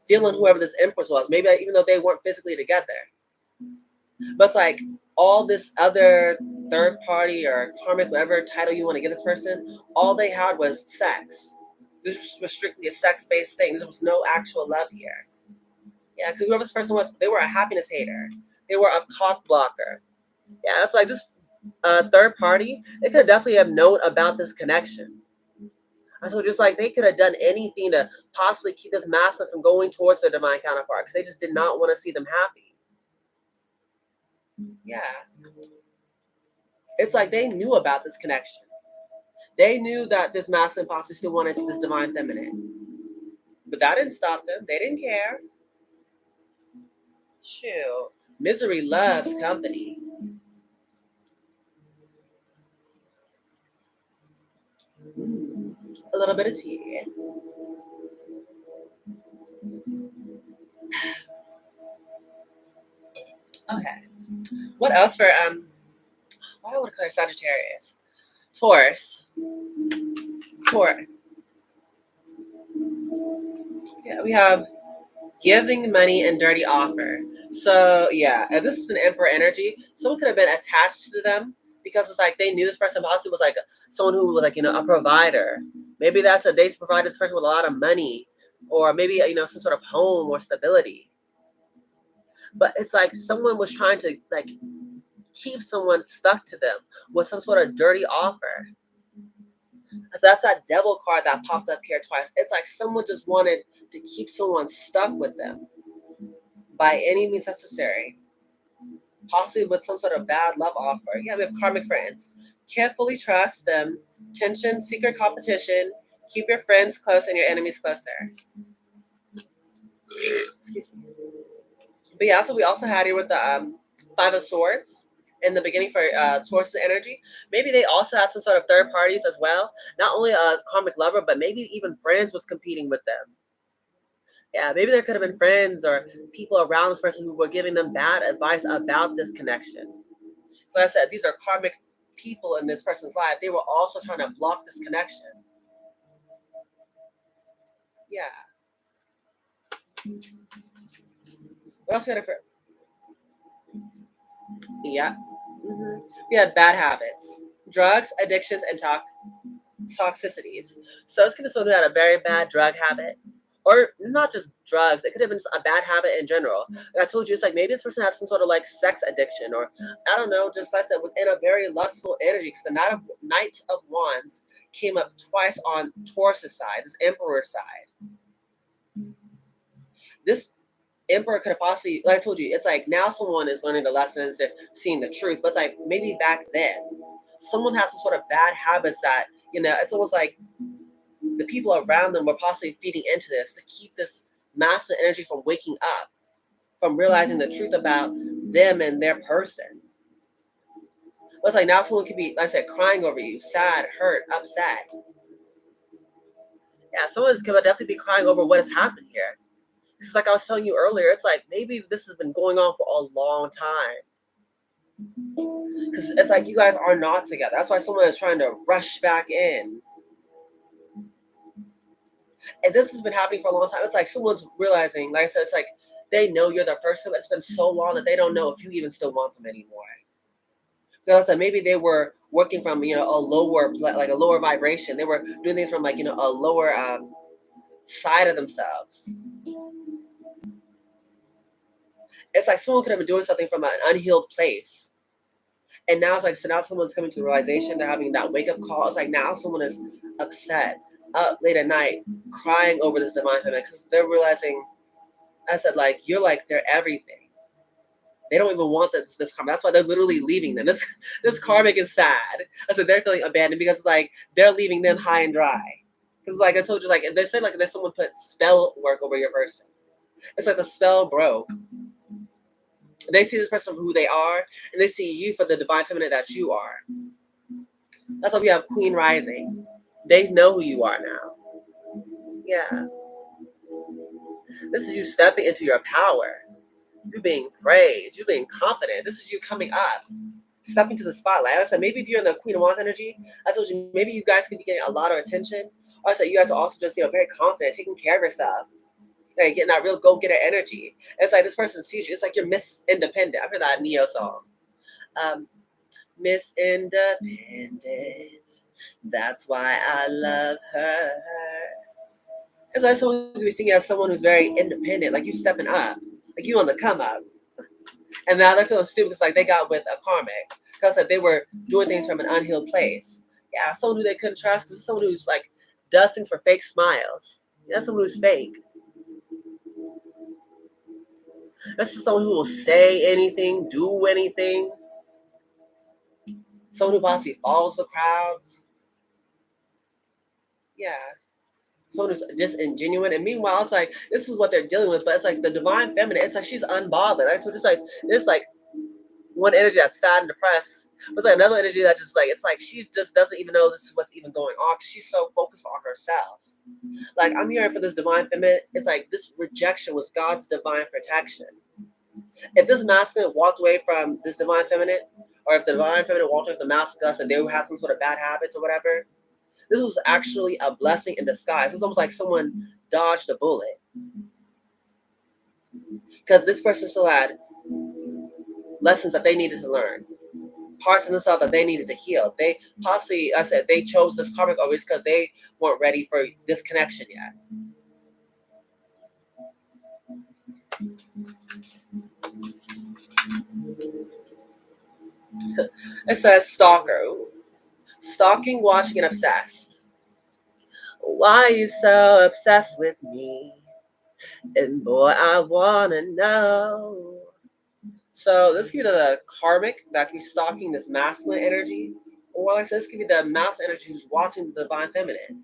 dealing whoever this empress was. Maybe even though they weren't physically together. But it's like all this other 3rd party or karmic, whatever title you want to give this person, all they had was sex. This was strictly a sex-based thing. There was no actual love here. Yeah, because whoever this person was, they were a happiness hater. They were a cock blocker. Yeah, that's like this 3rd party. They could definitely have known about this connection. So just like they could have done anything to possibly keep this masculine from going towards their divine counterpart because they just did not want to see them happy. Yeah. It's like they knew about this connection. They knew that this masculine possibly still wanted this divine feminine. But that didn't stop them. They didn't care. Shoot. Misery loves company. A little bit of tea. Okay. What else for why do I want to call her Sagittarius? Taurus. Taurus. Yeah, we have giving money and dirty offer. So yeah, if this is an emperor energy, someone could have been attached to them because it's like they knew this person possibly was like someone who was like, a provider. Maybe that's a they provided this person with a lot of money, or maybe some sort of home or stability. But it's like someone was trying to like keep someone stuck to them with some sort of dirty offer. So that's that devil card that popped up here twice. It's like someone just wanted to keep someone stuck with them by any means necessary, possibly with some sort of bad love offer. Yeah, we have karmic friends. Carefully trust them. Tension, secret competition. Keep your friends close and your enemies closer. Excuse me. But yeah, so we also had here with the Five of Swords in the beginning for Taurus energy. Maybe they also had some sort of third parties as well. Not only a karmic lover, but maybe even friends was competing with them. Yeah, maybe there could have been friends or people around this person who were giving them bad advice about this connection. So I said, these are karmic people in this person's life. They were also trying to block this connection. Yeah. What else we had for? Yeah. We had bad habits, drugs, addictions, and toxicities. So it's going to be someone who had a very bad drug habit, or not just drugs. It could have been a bad habit in general. Like I told you, it's like maybe this person has some sort of like sex addiction, or I don't know. Just like I said, was in a very lustful energy. Because the Knight of Wands came up twice on Taurus' side, this Emperor side. This Emperor could have possibly, like I told you, it's like now someone is learning the lessons, they're seeing the truth. But it's like maybe back then, someone has some sort of bad habits that it's almost like the people around them were possibly feeding into this to keep this massive energy from waking up, from realizing the truth about them and their person. But it's like now someone could be, like I said, crying over you, sad, hurt, upset. Yeah, someone's gonna definitely be crying over what has happened here. Because like I was telling you earlier, it's like maybe this has been going on for a long time. Because it's like you guys are not together. That's why someone is trying to rush back in. And this has been happening for a long time. It's like someone's realizing, like I said, it's like they know you're the person, but it's been so long that they don't know if you even still want them anymore. Because like maybe they were working from a lower like a lower vibration. They were doing things from like a lower side of themselves. It's like someone could have been doing something from an unhealed place. And now it's like, so now someone's coming to the realization, they're having that wake up call. It's like now someone is upset, up late at night, crying over this divine feminine because they're realizing, I said, like, you're like, they're everything. They don't even want this karma. That's why they're literally leaving them. This karmic is sad. I said they're feeling abandoned because it's like they're leaving them high and dry. Because like I told you, like they said, like there's someone put spell work over your person. It's like the spell broke. They see this person for who they are, and they see you for the divine feminine that you are. That's why we have Queen Rising. They know who you are now. Yeah. This is you stepping into your power. You being praised. You being confident. This is you coming up. Stepping to the spotlight. I said, maybe if you're in the Queen of Wands energy, I told you, maybe you guys could be getting a lot of attention. Or I said, you guys are also just, very confident, taking care of yourself. Like getting that real go-getter energy. And it's like this person sees you. It's like you're Miss Independent. I've heard that Neo song. Miss Independent. That's why I love her. It's like someone could be singing as someone who's very independent, like you stepping up, like you on the come up. And now they're feeling stupid because like they got with a karmic because like, they were doing things from an unhealed place. Yeah, someone who they couldn't trust because someone who's like does things for fake smiles. That's someone who's fake. That's just someone who will say anything, do anything. Someone who possibly follows the crowds. Yeah. someone who's disingenuous. And meanwhile, it's like this is what they're dealing with, but it's like the divine feminine. It's like she's unbothered. Right? So it's like one energy that's sad and depressed. But it's like another energy that just like it's like she just doesn't even know this is what's even going on. She's so focused on herself. Like I'm hearing for this divine feminine, it's like this rejection was God's divine protection. If this masculine walked away from this divine feminine, or if the divine feminine walked away from the masculine and they had some sort of bad habits or whatever, this was actually a blessing in disguise. It's almost like someone dodged a bullet. Because this person still had lessons that they needed to learn, parts of themselves that they needed to heal. They possibly, I said, they chose this karmic always because they weren't ready for this connection yet. It says stalker. Stalking, watching, and obsessed. Why are you so obsessed with me? And boy, I wanna know. So this could be the karmic that could be stalking this masculine energy, or like I said, this could be the masculine energy who's watching the divine feminine,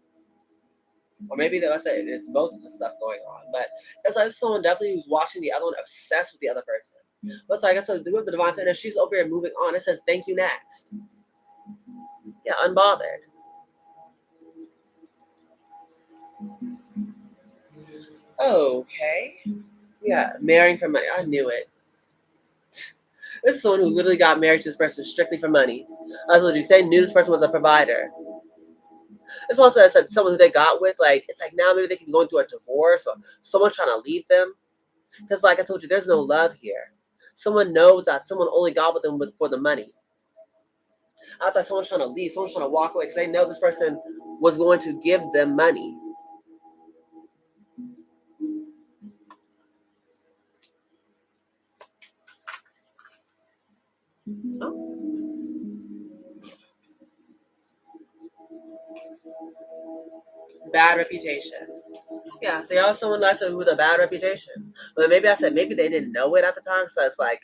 or maybe I said it's both of the stuff going on. But it's like someone definitely who's watching the other one, obsessed with the other person. But it's like I said, with the divine feminine, she's over here moving on. It says thank you next. Yeah, unbothered. Okay. Yeah, marrying for money. I knew it. This is someone who literally got married to this person strictly for money. I was literally saying knew this person was a provider. It's also I said someone who they got with, like it's like now maybe they can go into a divorce or someone's trying to leave them. Because like I told you, there's no love here. Someone knows that someone only got with them for the money. Outside, someone's trying to leave, someone's trying to walk away because they know this person was going to give them money. Oh. Bad reputation. Yeah, they are someone that's with a bad reputation. But maybe I said maybe they didn't know it at the time, so it's like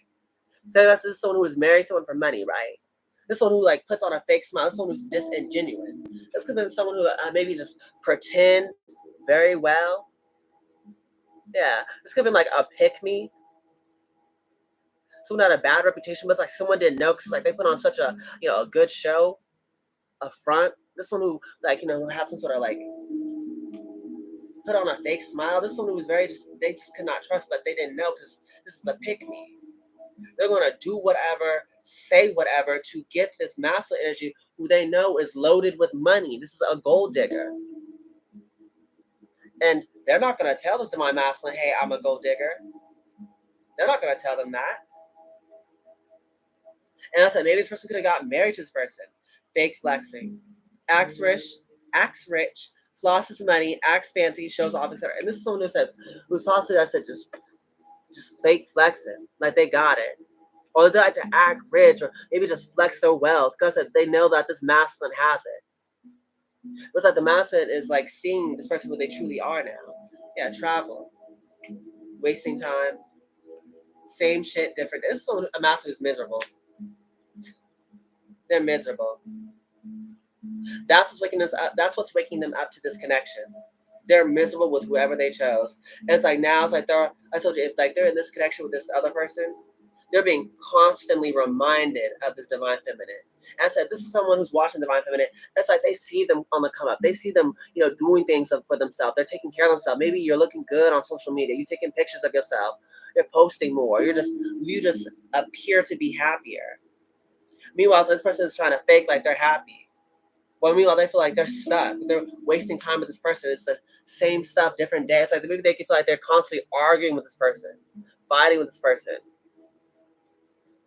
say that's this someone who is married to someone for money, right? This one who like puts on a fake smile. This one who's disingenuous. This could have been someone who maybe just pretend very well. Yeah, this could have been like a pick me. Someone had a bad reputation, but it's like someone didn't know because like they put on such a a good show, a front. This one who like who had some sort of like put on a fake smile. This one who was very just they just could not trust, but they didn't know because this is a pick me. They're gonna do whatever, say whatever to get this masculine energy who they know is loaded with money. This is a gold digger. And they're not gonna tell this divine masculine, hey, I'm a gold digger. They're not gonna tell them that. And I said maybe this person could have got married to this person. Fake flexing. Acts rich, flosses money, acts fancy, shows off, etc. And this is someone who said who's possibly I said just fake flexing. Like they got it. Or they like to act rich, or maybe just flex their wealth because they know that this masculine has it. It's like the masculine is like seeing this person who they truly are now. Yeah, travel, wasting time, same shit, different. This is a masculine who's miserable. They're miserable. That's what's waking us up. That's what's waking them up to this connection. They're miserable with whoever they chose. And it's like now it's like I told you if like they're in this connection with this other person, they're being constantly reminded of this divine feminine. And I said, this is someone who's watching divine feminine. It's like they see them on the come up. They see them, doing things for themselves. They're taking care of themselves. Maybe you're looking good on social media. You're taking pictures of yourself. You're posting more. You just appear to be happier. Meanwhile, so this person is trying to fake like they're happy. Well, meanwhile, they feel like they're stuck. They're wasting time with this person. It's the same stuff, different day. It's like maybe they can feel like they're constantly arguing with this person, fighting with this person,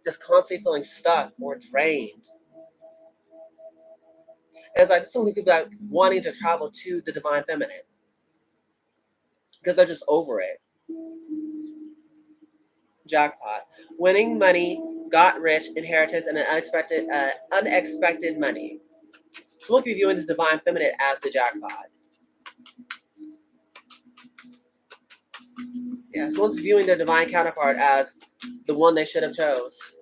just constantly feeling stuck or drained. And it's like this someone who could be like wanting to travel to the divine feminine because they're just over it. Jackpot, winning money, got rich, inheritance, and an unexpected money. Someone could be viewing this divine feminine as the jackpot. Yeah, someone's viewing their divine counterpart as the one they should have chose.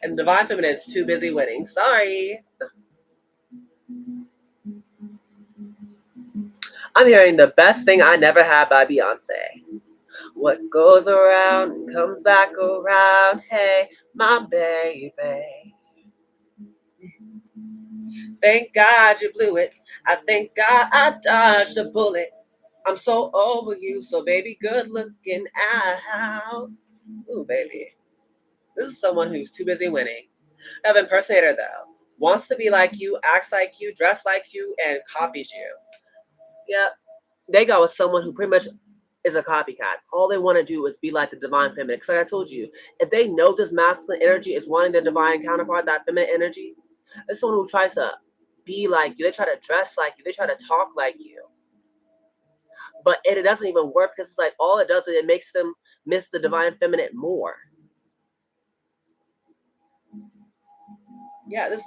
And divine feminine is too busy winning. Sorry. I'm hearing The Best Thing I Never Had by Beyonce. What goes around comes back around. Hey, my baby. Thank God you blew it. I thank God I dodged a bullet. I'm so over you, so baby, good looking out. Ooh, baby. This is someone who's too busy winning. An impersonator, though. Wants to be like you, acts like you, dress like you, and copies you. Yep. They go with someone who pretty much is a copycat. All they want to do is be like the divine feminine. Because like I told you, if they know this masculine energy is wanting their divine counterpart, that feminine energy, it's someone who tries to be like you. They try to dress like you. They try to talk like you. But it doesn't even work because it's like all it does is it makes them miss the divine feminine more. Yeah, this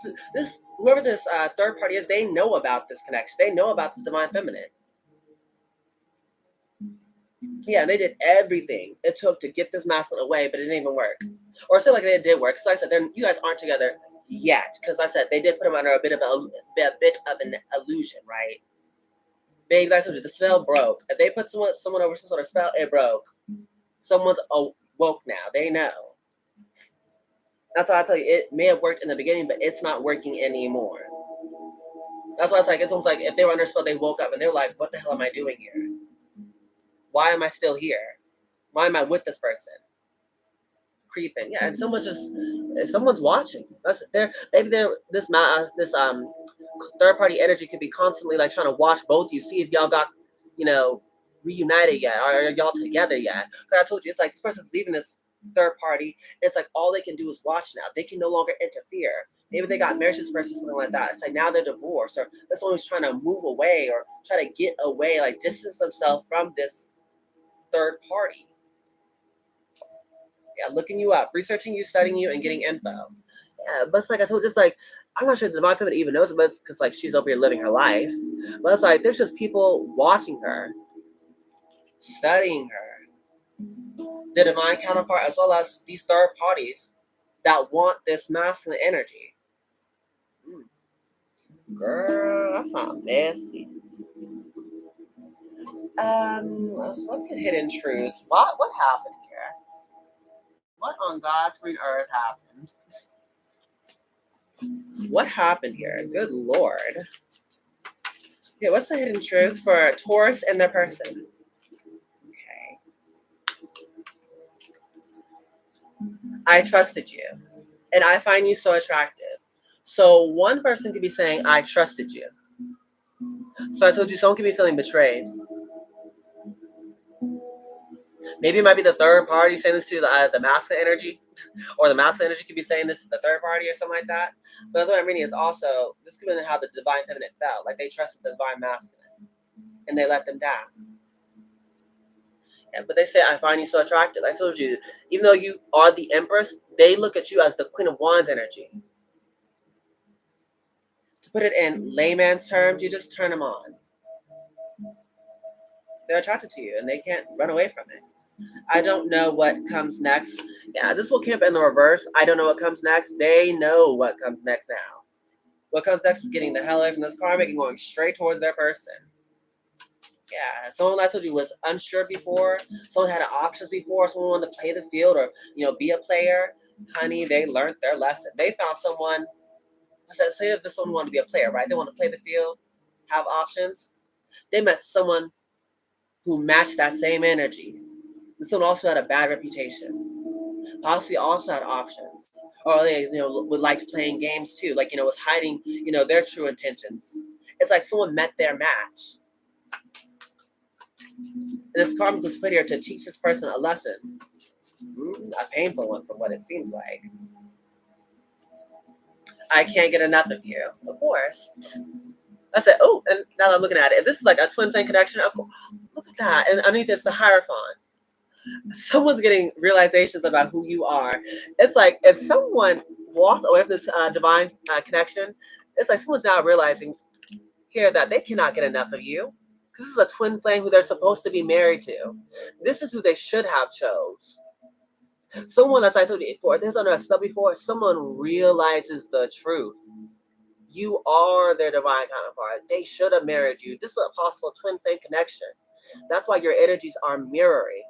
whoever this third party is, they know about this connection. They know about this divine feminine. Yeah, they did everything it took to get this masculine away, but it didn't even work. Or still like it did work. So I said, you guys aren't together yet, because I said they did put him under a bit of an illusion, right? Baby, I told you the spell broke. If they put someone over some sort of spell, it broke. Someone's awoke now. They know. That's why I tell you, it may have worked in the beginning, but it's not working anymore. That's why it's almost like if they were under spell, they woke up and they were like, "What the hell am I doing here? Why am I still here? Why am I with this person?" Creeping, yeah, and someone's watching. This third party energy could be constantly like trying to watch both you, see if y'all got you know reunited yet, or are y'all together yet? Because I told you, it's like this person's leaving this third party. It's like all they can do is watch now. They can no longer interfere. Maybe they got married to this person or something like that. It's like now they're divorced, or this one who's trying to move away or try to get away, like distance themselves from this third party. Yeah, looking you up, researching you, studying you, and getting info. Yeah, but it's like I told you, it's like I'm not sure the divine feminine even knows, but it's because like she's over here living her life. But it's like there's just people watching her, studying her, the divine counterpart, as well as these third parties that want this masculine energy. Girl, that sounds messy. Let's get hidden truths. What happened here? What on God's green earth happened? What happened here? Good Lord. Okay, what's the hidden truth for Taurus and their person? Okay. I trusted you, and I find you so attractive. So one person could be saying, I trusted you. So I told you someone could be feeling betrayed. Maybe it might be the third party saying this to the masculine energy, or the masculine energy could be saying this to the third party or something like that. But the other I'm reading is also, this could be how the divine feminine felt. Like they trusted the divine masculine, and they let them down. Yeah, but they say, I find you so attractive. I told you, even though you are the empress, they look at you as the Queen of Wands energy. To put it in layman's terms, you just turn them on. They're attracted to you, and they can't run away from it. I don't know what comes next. Yeah, this will camp in the reverse. I don't know what comes next. They know what comes next now. What comes next is getting the hell away from this karmic and going straight towards their person. Yeah, someone I told you was unsure before. Someone had options before. Someone wanted to play the field or be a player. Honey, they learned their lesson. They found someone. I said, say if this someone wanted to be a player, right? They want to play the field, have options. They met someone who matched that same energy. This one also had a bad reputation. Possibly also had options, or they would like playing games too. Like was hiding their true intentions. It's like someone met their match. And this karma was put here to teach this person a lesson. A painful one from what it seems like. I can't get enough of you. Of course. I said, oh, and now that I'm looking at it, if this is like a twin flame connection, look at that. And underneath it's the Hierophant. Someone's getting realizations about who you are. It's like if someone walked away from this divine connection, it's like someone's now realizing here that they cannot get enough of you. This is a twin flame who they're supposed to be married to. This is who they should have chose. Someone, as I told you before, there's under a spell before, someone realizes the truth. You are their divine counterpart. They should have married you. This is a possible twin flame connection. That's why your energies are mirroring.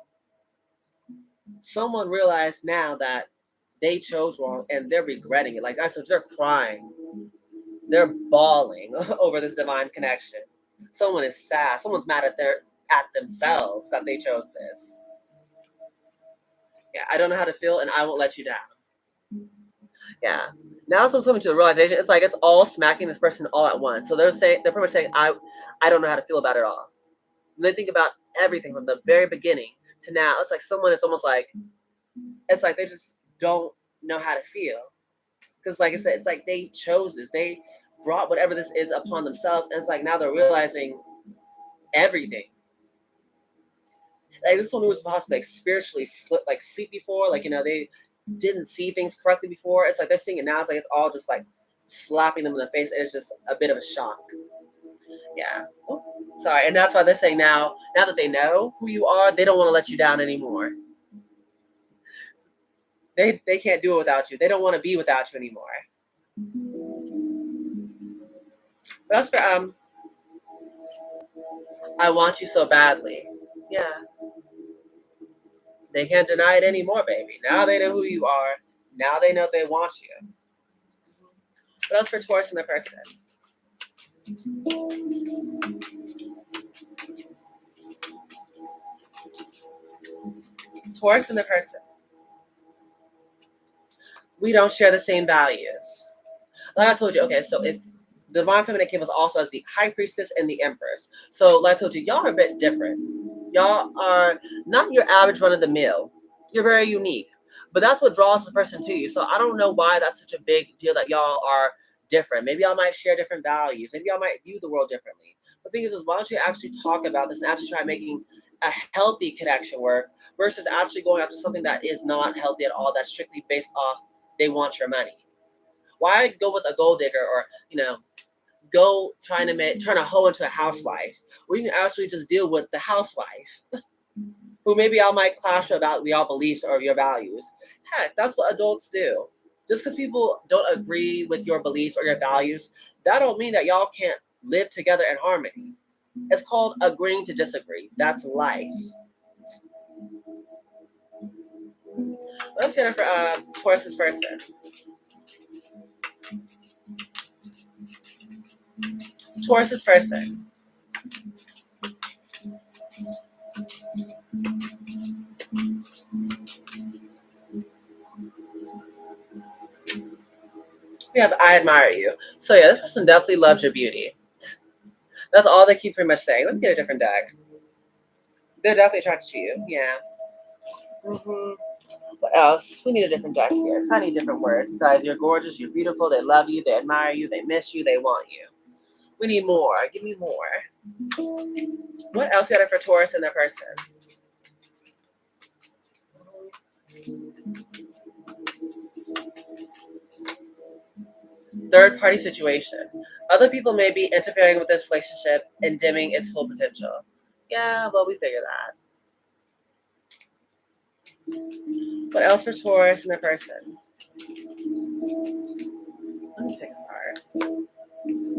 Someone realized now that they chose wrong and they're regretting it. Like that's what they're crying. They're bawling over this divine connection. Someone is sad. Someone's mad at themselves that they chose this. Yeah, I don't know how to feel and I won't let you down. Yeah. Now someone's coming to the realization, it's like it's all smacking this person all at once. So they're pretty much saying, I don't know how to feel about it all. And they think about everything from the very beginning to now. It's like someone is almost like, it's like they just don't know how to feel. Because like I said, it's like they chose this. They brought whatever this is upon themselves. And it's like now they're realizing everything. Like this one who was possibly like spiritually sleep before, like they didn't see things correctly before. It's like they're seeing it now. It's like it's all just like slapping them in the face. And it's just a bit of a shock. Yeah. Oh, sorry. And that's why they're saying now that they know who you are, they don't want to let you down anymore. They can't do it without you. They don't want to be without you anymore. But as for I want you so badly. Yeah. They can't deny it anymore, baby. Now they know who you are. Now they know they want you. But as for Taurus and the person. Taurus and the person. We don't share the same values. Like I told you, okay, so if the divine feminine came us also as the high priestess and the empress. So like I told you, y'all are a bit different. Y'all are not your average run of the mill. You're very unique. But that's what draws the person to you. So I don't know why that's such a big deal that y'all are different. Maybe y'all might share different values. Maybe y'all might view the world differently. The thing is why don't you actually talk about this and actually try making a healthy connection work versus actually going after something that is not healthy at all, that's strictly based off they want your money. Why go with a gold digger or, go turn a hoe into a housewife? Or you can actually just deal with the housewife who maybe y'all might clash about y'all beliefs or your values. Heck, that's what adults do. Just because people don't agree with your beliefs or your values, that don't mean that y'all can't live together in harmony. It's called agreeing to disagree. That's life. Let's get it for Taurus's person. Taurus's person. We have I admire you. So yeah, this person definitely loves your beauty. That's all they keep pretty much saying. Let me get a different deck. They're definitely attracted to you. Yeah. What else? We need a different deck here because I need different words. Besides, you're gorgeous, you're beautiful, they love you, they admire you, they miss you, they want you. We need more. Give me more. What else got it for Taurus and their person? Third party situation. Other people may be interfering with this relationship and dimming its full potential. Yeah, well, we figure that. What else for Taurus and their person? Let me pick a card.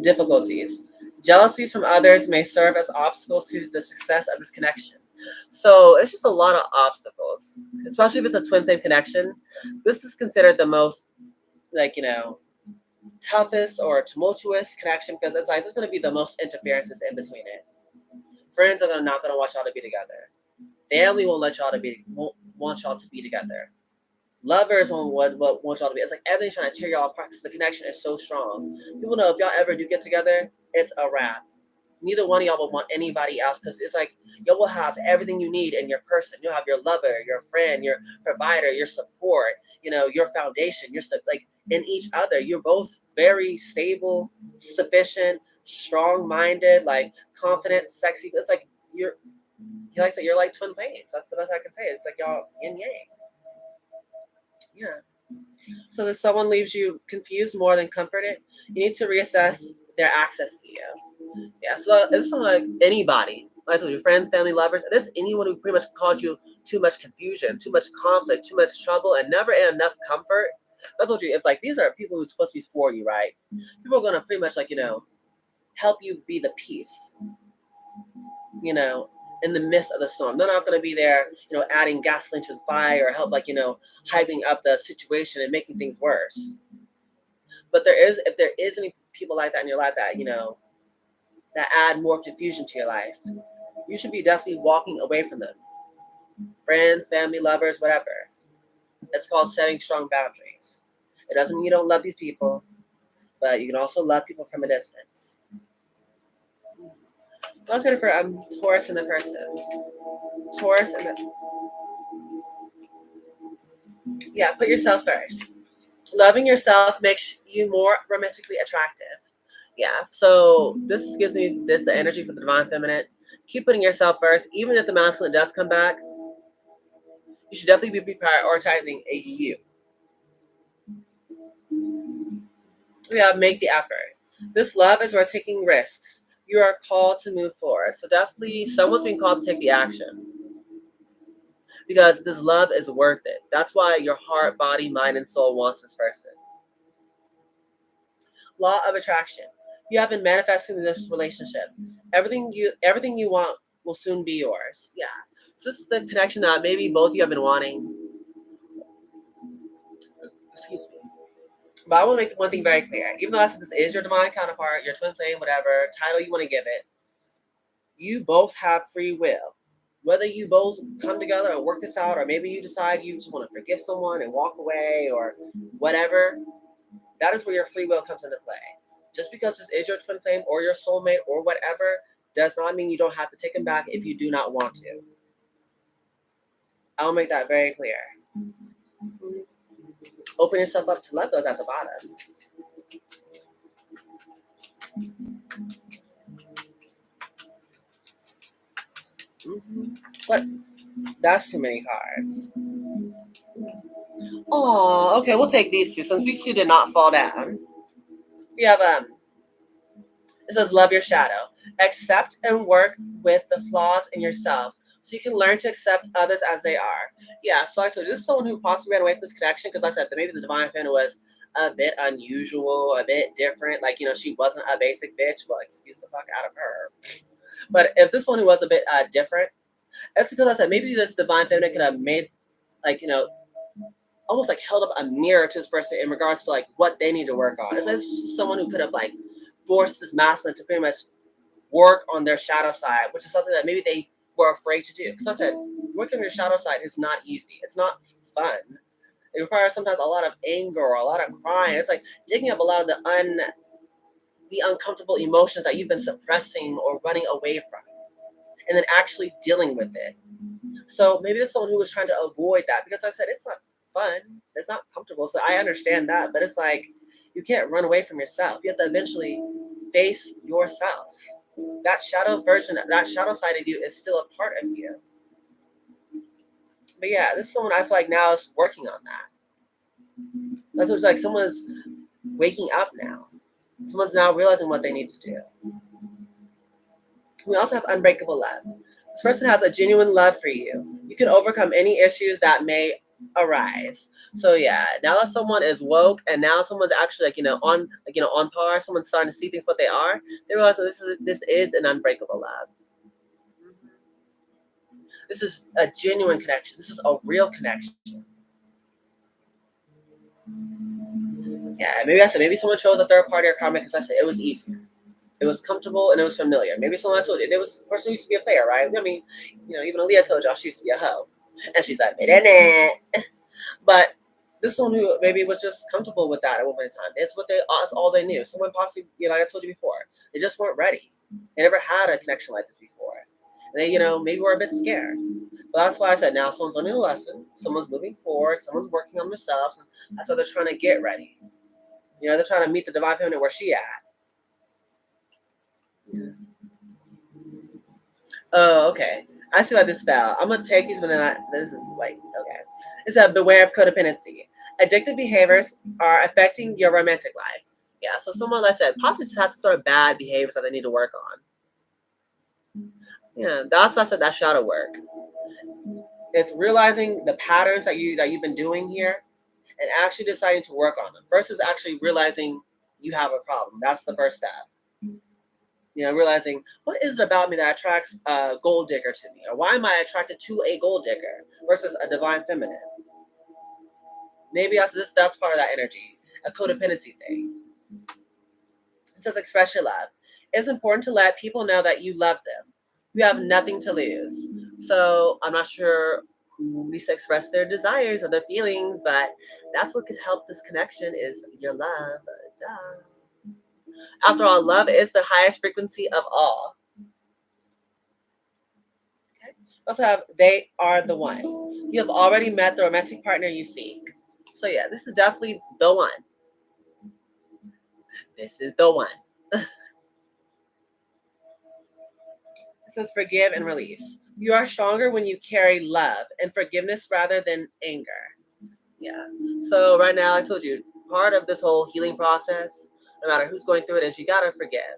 Difficulties. Jealousies from others may serve as obstacles to the success of this connection. So it's just a lot of obstacles, especially if it's a twin flame connection. This is considered the most, toughest or tumultuous connection because it's like there's going to be the most interferences in between it. Friends are not going to want y'all to be together. Family won't want y'all to be together. Lovers won't want y'all to be. It's like everything's trying to tear y'all apart because the connection is so strong. People know if y'all ever do get together, it's a wrap. Neither one of y'all will want anybody else because it's like y'all will have everything you need in your person. You'll have your lover, your friend, your provider, your support, your foundation, your stuff. Like in each other, you're both very stable, sufficient, strong-minded, like confident, sexy. It's like you're like twin flames. That's the best I can say. It's like y'all yin yang. Yeah. So if someone leaves you confused more than comforted, you need to reassess their access to you. Yeah, so it's someone like anybody, like I told you, friends, family, lovers, there's anyone who pretty much caused you too much confusion, too much conflict, too much trouble, and never enough comfort. I told you, it's like these are people who's supposed to be for you, right? People are gonna pretty much like, help you be the peace, in the midst of the storm. They're not gonna be there, adding gasoline to the fire or help like, hyping up the situation and making things worse. But if there is any people like that in your life that, that add more confusion to your life, you should be definitely walking away from them. Friends, family, lovers, whatever. It's called setting strong boundaries. It doesn't mean you don't love these people, but you can also love people from a distance. Let's go for Taurus and the person. Taurus and the Yeah, put yourself first. Loving yourself makes you more romantically attractive. Yeah, so this gives me the energy for the divine feminine. Keep putting yourself first, even if the masculine does come back. You should definitely be prioritizing a you. Yeah, make the effort. This love is worth taking risks. You are called to move forward. So definitely someone's being called to take the action. Because this love is worth it. That's why your heart, body, mind, and soul wants this person. Law of attraction. You have been manifesting this relationship. Everything you want will soon be yours. Yeah. So this is the connection that maybe both of you have been wanting. Excuse me. But I want to make one thing very clear. Even though I said this is your divine counterpart, your twin flame, whatever title you want to give it, you both have free will. Whether you both come together and work this out, or maybe you decide you just want to forgive someone and walk away, or whatever, that is where your free will comes into play. Just because this is your twin flame or your soulmate or whatever does not mean you don't have to take them back if you do not want to. I'll make that very clear. Open yourself up to love goes at the bottom. But that's too many cards. Oh, okay, we'll take these two since these two did not fall down. We have it says love your shadow. Accept and work with the flaws in yourself so you can learn to accept others as they are. Yeah, so I told you this is someone who possibly ran away from this connection because I said that maybe the divine feminine was a bit unusual, a bit different. Like, she wasn't a basic bitch. Well, excuse the fuck out of her. But if this one was a bit different, it's because I said maybe this divine feminine could have made, like, almost like held up a mirror to this person in regards to like what they need to work on. It's like someone who could have like forced this masculine to pretty much work on their shadow side, which is something that maybe they were afraid to do. Because I said, working on your shadow side is not easy. It's not fun. It requires sometimes a lot of anger or a lot of crying. It's like digging up a lot of the uncomfortable emotions that you've been suppressing or running away from, and then actually dealing with it. So maybe there's someone who was trying to avoid that because I said it's not fun. It's not comfortable. So I understand that, but it's like you can't run away from yourself. You have to eventually face yourself. That shadow version, that shadow side of you is still a part of you. But yeah, this is someone I feel like now is working on that. That's what's like someone's waking up now. Someone's now realizing what they need to do. We also have unbreakable love. This person has a genuine love for you. You can overcome any issues that may arise. So yeah, now that someone is woke and now someone's actually on par, someone's starting to see things what they are, they realize that this is an unbreakable love. This is a genuine connection. This is a real connection. Yeah, maybe someone chose a third party or karma because I said it was easier. It was comfortable and it was familiar. Maybe someone told you there was a person who used to be a player, right? I mean, even Aaliyah told y'all she used to be a hoe, and she's admitted it. But this is someone who maybe was just comfortable with that at one point in time. It's all they knew. Someone possibly, like I told you before, they just weren't ready. They never had a connection like this before. And they, maybe were a bit scared. But that's why I said now someone's learning a lesson. Someone's moving forward. Someone's working on themselves. And that's why they're trying to get ready. They're trying to meet the divine feminine where she at. Yeah. Oh, okay. I see why this fell. I'm gonna take these, but then this is like okay. It's a beware of codependency. Addictive behaviors are affecting your romantic life. Yeah, so someone, like I said, possibly just has some sort of bad behaviors that they need to work on. Yeah, that's why I said that shadow work. It's realizing the patterns that you've been doing here, and actually deciding to work on them. First is actually realizing you have a problem. That's the first step. Realizing what is it about me that attracts a gold digger to me, or why am I attracted to a gold digger versus a divine feminine? Maybe that's part of that energy, a codependency thing. It says express your love. It's important to let people know that you love them. You have nothing to lose. So I'm not sure who needs to express their desires or their feelings, but that's what could help this connection is your love. Duh. After all, love is the highest frequency of all. Okay. Also have they are the one. You have already met the romantic partner you seek. So yeah, this is definitely the one. This is the one. It says forgive and release. You are stronger when you carry love and forgiveness rather than anger. Yeah. So right now, I told you, part of this whole healing process, no matter who's going through it, is you gotta forgive.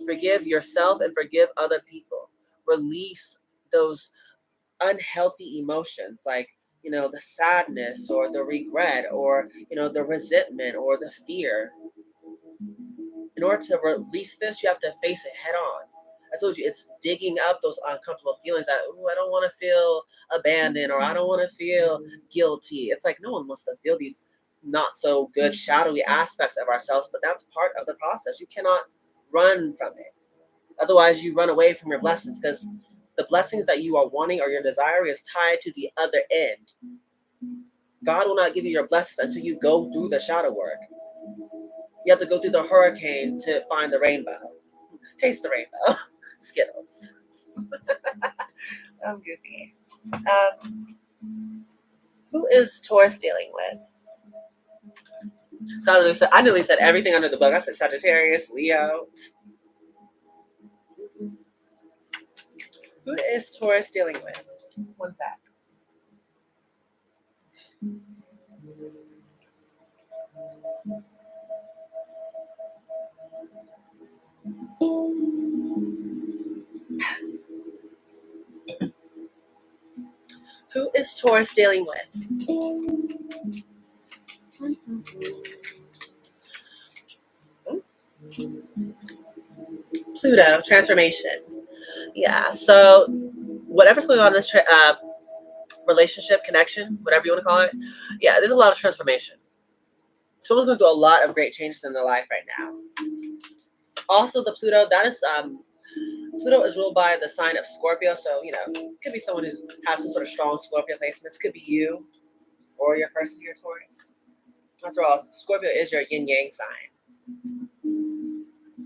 Forgive yourself and forgive other people. Release those unhealthy emotions like the sadness or the regret or the resentment or the fear. In order to release this, you have to face it head on. I told you it's digging up those uncomfortable feelings that, I don't want to feel abandoned or I don't want to feel guilty. It's like no one wants to feel these not so good shadowy aspects of ourselves, but that's part of the process. You cannot run from it. Otherwise, you run away from your blessings because the blessings that you are wanting or your desire is tied to the other end. God will not give you your blessings until you go through the shadow work. You have to go through the hurricane to find the rainbow. Taste the rainbow. Skittles. I'm goofy. Who is Taurus dealing with? So I nearly said everything under the book. I said Sagittarius, Leo. Who is Taurus dealing with? One sec. Who is Taurus dealing with? Pluto, transformation. Yeah, so whatever's going on in this relationship, connection, whatever you want to call it, yeah, there's a lot of transformation. Someone's going through a lot of great changes in their life right now. Also, the Pluto, Pluto is ruled by the sign of Scorpio, so, it could be someone who has some sort of strong Scorpio placements. Could be you or your person here, Taurus. After all, Scorpio is your yin-yang sign.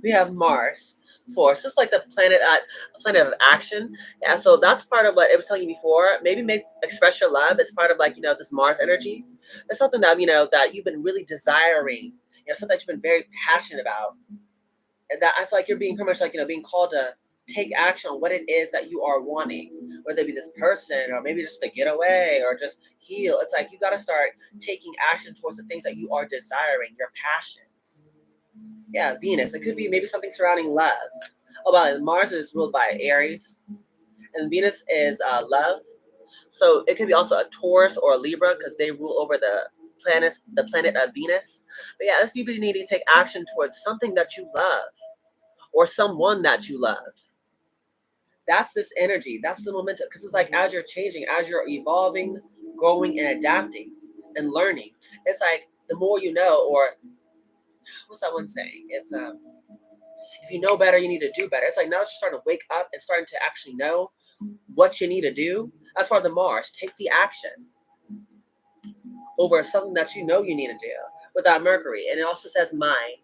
We have Mars, force. It's like the planet a planet of action. Yeah, so that's part of what it was telling you before. Maybe express your love. It's part of this Mars energy. It's something that that you've been really desiring. Something that you've been very passionate about. And that I feel like you're being pretty much being called to take action on what it is that you are wanting, whether it be this person or maybe just to get away or just heal. It's like you got to start taking action towards the things that you are desiring, your passions. Yeah, Venus. It could be maybe something surrounding love. Oh, well, Mars is ruled by Aries, and Venus is love. So it could be also a Taurus or a Libra because they rule over the planet of Venus. But yeah, that's you needing to take action towards something that you love or someone that you love. That's this energy. That's the momentum. Because it's like as you're changing, as you're evolving, growing, and adapting and learning, it's like the more you know, or what's that one saying? It's if you know better, you need to do better. It's like now that you're starting to wake up and starting to actually know what you need to do. That's part of the Mars. Take the action over something that you know you need to do with that Mercury. And it also says mind.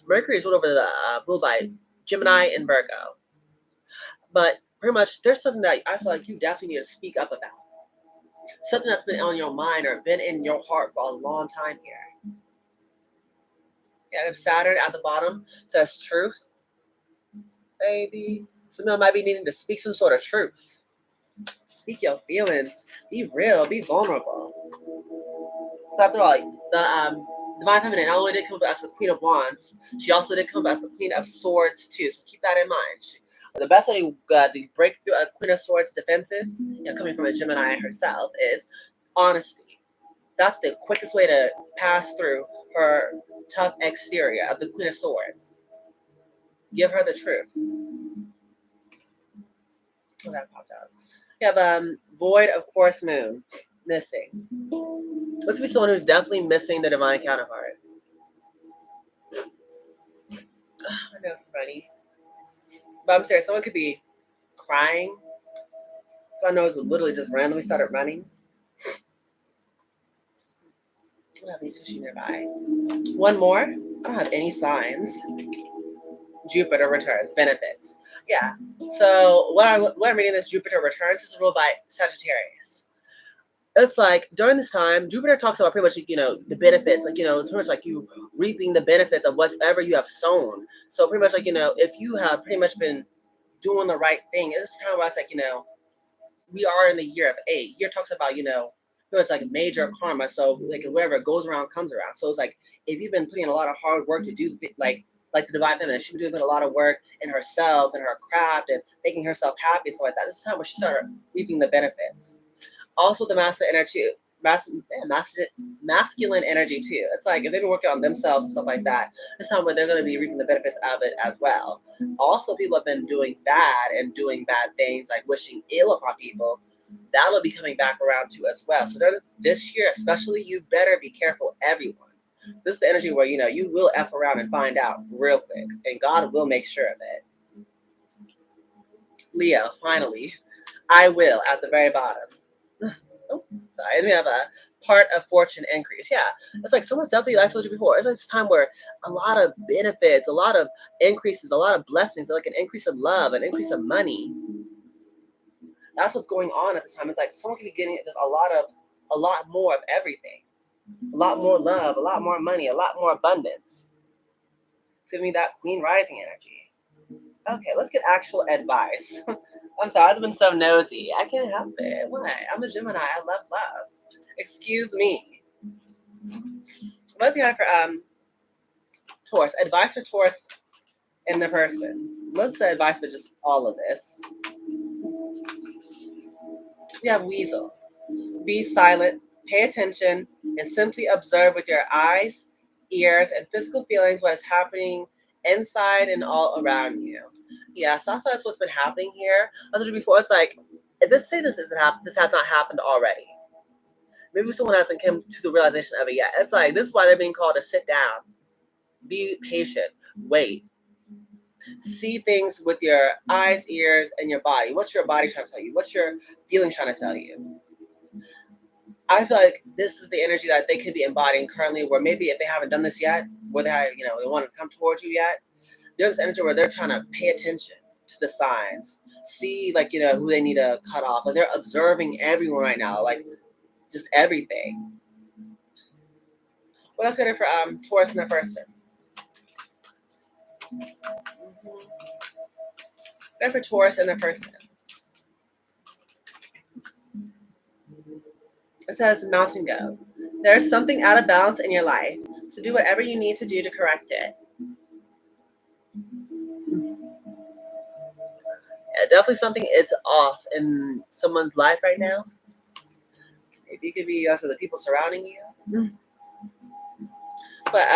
Mercury is ruled by Gemini and Virgo. But pretty much there's something that I feel like you definitely need to speak up about. Something that's been on your mind or been in your heart for a long time here. Yeah, if Saturn at the bottom says truth, baby, someone might be needing to speak some sort of truth. Speak your feelings. Be real. Be vulnerable. So after all, the Divine Feminine not only did come up as the Queen of Wands, she also did come up as the Queen of Swords too. So keep that in mind. The best way to break through a Queen of Swords defenses, coming from a Gemini herself, is honesty. That's the quickest way to pass through her tough exterior of the Queen of Swords. Give her the truth. Oh, that popped out. You have Void of Course Moon. Missing. This would be someone who's definitely missing the divine counterpart. I know it's funny. But I'm serious, someone could be crying. God knows, literally just randomly started running. I don't have any sushi nearby. One more. I don't have any signs. Jupiter returns. Benefits. Yeah. So what I'm reading this Jupiter returns is ruled by Sagittarius. It's like during this time, Jupiter talks about pretty much like, the benefits, like, it's pretty much like you reaping the benefits of whatever you have sown. So pretty much like, if you have pretty much been doing the right thing, this is how I was like, we are in the year of 8. Year talks about, it's like major karma. So like whatever goes around comes around. So it's like if you've been putting in a lot of hard work to do like the divine feminine, she's been doing a lot of work in herself and her craft and making herself happy and stuff like that. This is the time when she started reaping the benefits. Also the masculine energy, masculine energy too. It's like if they've been working on themselves and stuff like that, this time when they're going to be reaping the benefits of it as well. Also, people have been doing bad and doing bad things, like wishing ill upon people. That'll be coming back around too as well. So this year, especially, you better be careful, everyone. This is the energy where you will F around and find out real quick, and God will make sure of it. Leo, finally, I will at the very bottom. Oh, sorry. And we have a part of fortune increase. Yeah, it's like someone's definitely, like I told you before, it's like this time where a lot of benefits, a lot of increases, a lot of blessings, like an increase of love, an increase of money. That's what's going on at this time. It's like someone can be getting just a lot more of everything. A lot more love, a lot more money, a lot more abundance. It's giving me that Queen Rising energy. Okay, let's get actual advice. I'm sorry, I've been so nosy. I can't help it. Why? I'm a Gemini. I love love. Excuse me. What do you have for Taurus? Advice for Taurus in the person. What's the advice for just all of this? We have Weasel. Be silent, pay attention, and simply observe with your eyes, ears, and physical feelings what is happening inside and all around you. Yeah, so I feel that's what's been happening here. I told you before, it's like, this has not happened already. Maybe someone hasn't come to the realization of it yet. It's like, this is why they're being called to sit down. Be patient. Wait. See things with your eyes, ears, and your body. What's your body trying to tell you? What's your feelings trying to tell you? I feel like this is the energy that they could be embodying currently, where maybe if they haven't done this yet, where they want to come towards you yet, there's energy where they're trying to pay attention to the signs, see who they need to cut off. Like they're observing everyone right now, like just everything. What else got it for Taurus in that person? Good for Taurus in that person. It says mountain goat. There's something out of balance in your life, so do whatever you need to do to correct it. Yeah, definitely something is off in someone's life right now. Maybe it could be also the people surrounding you. But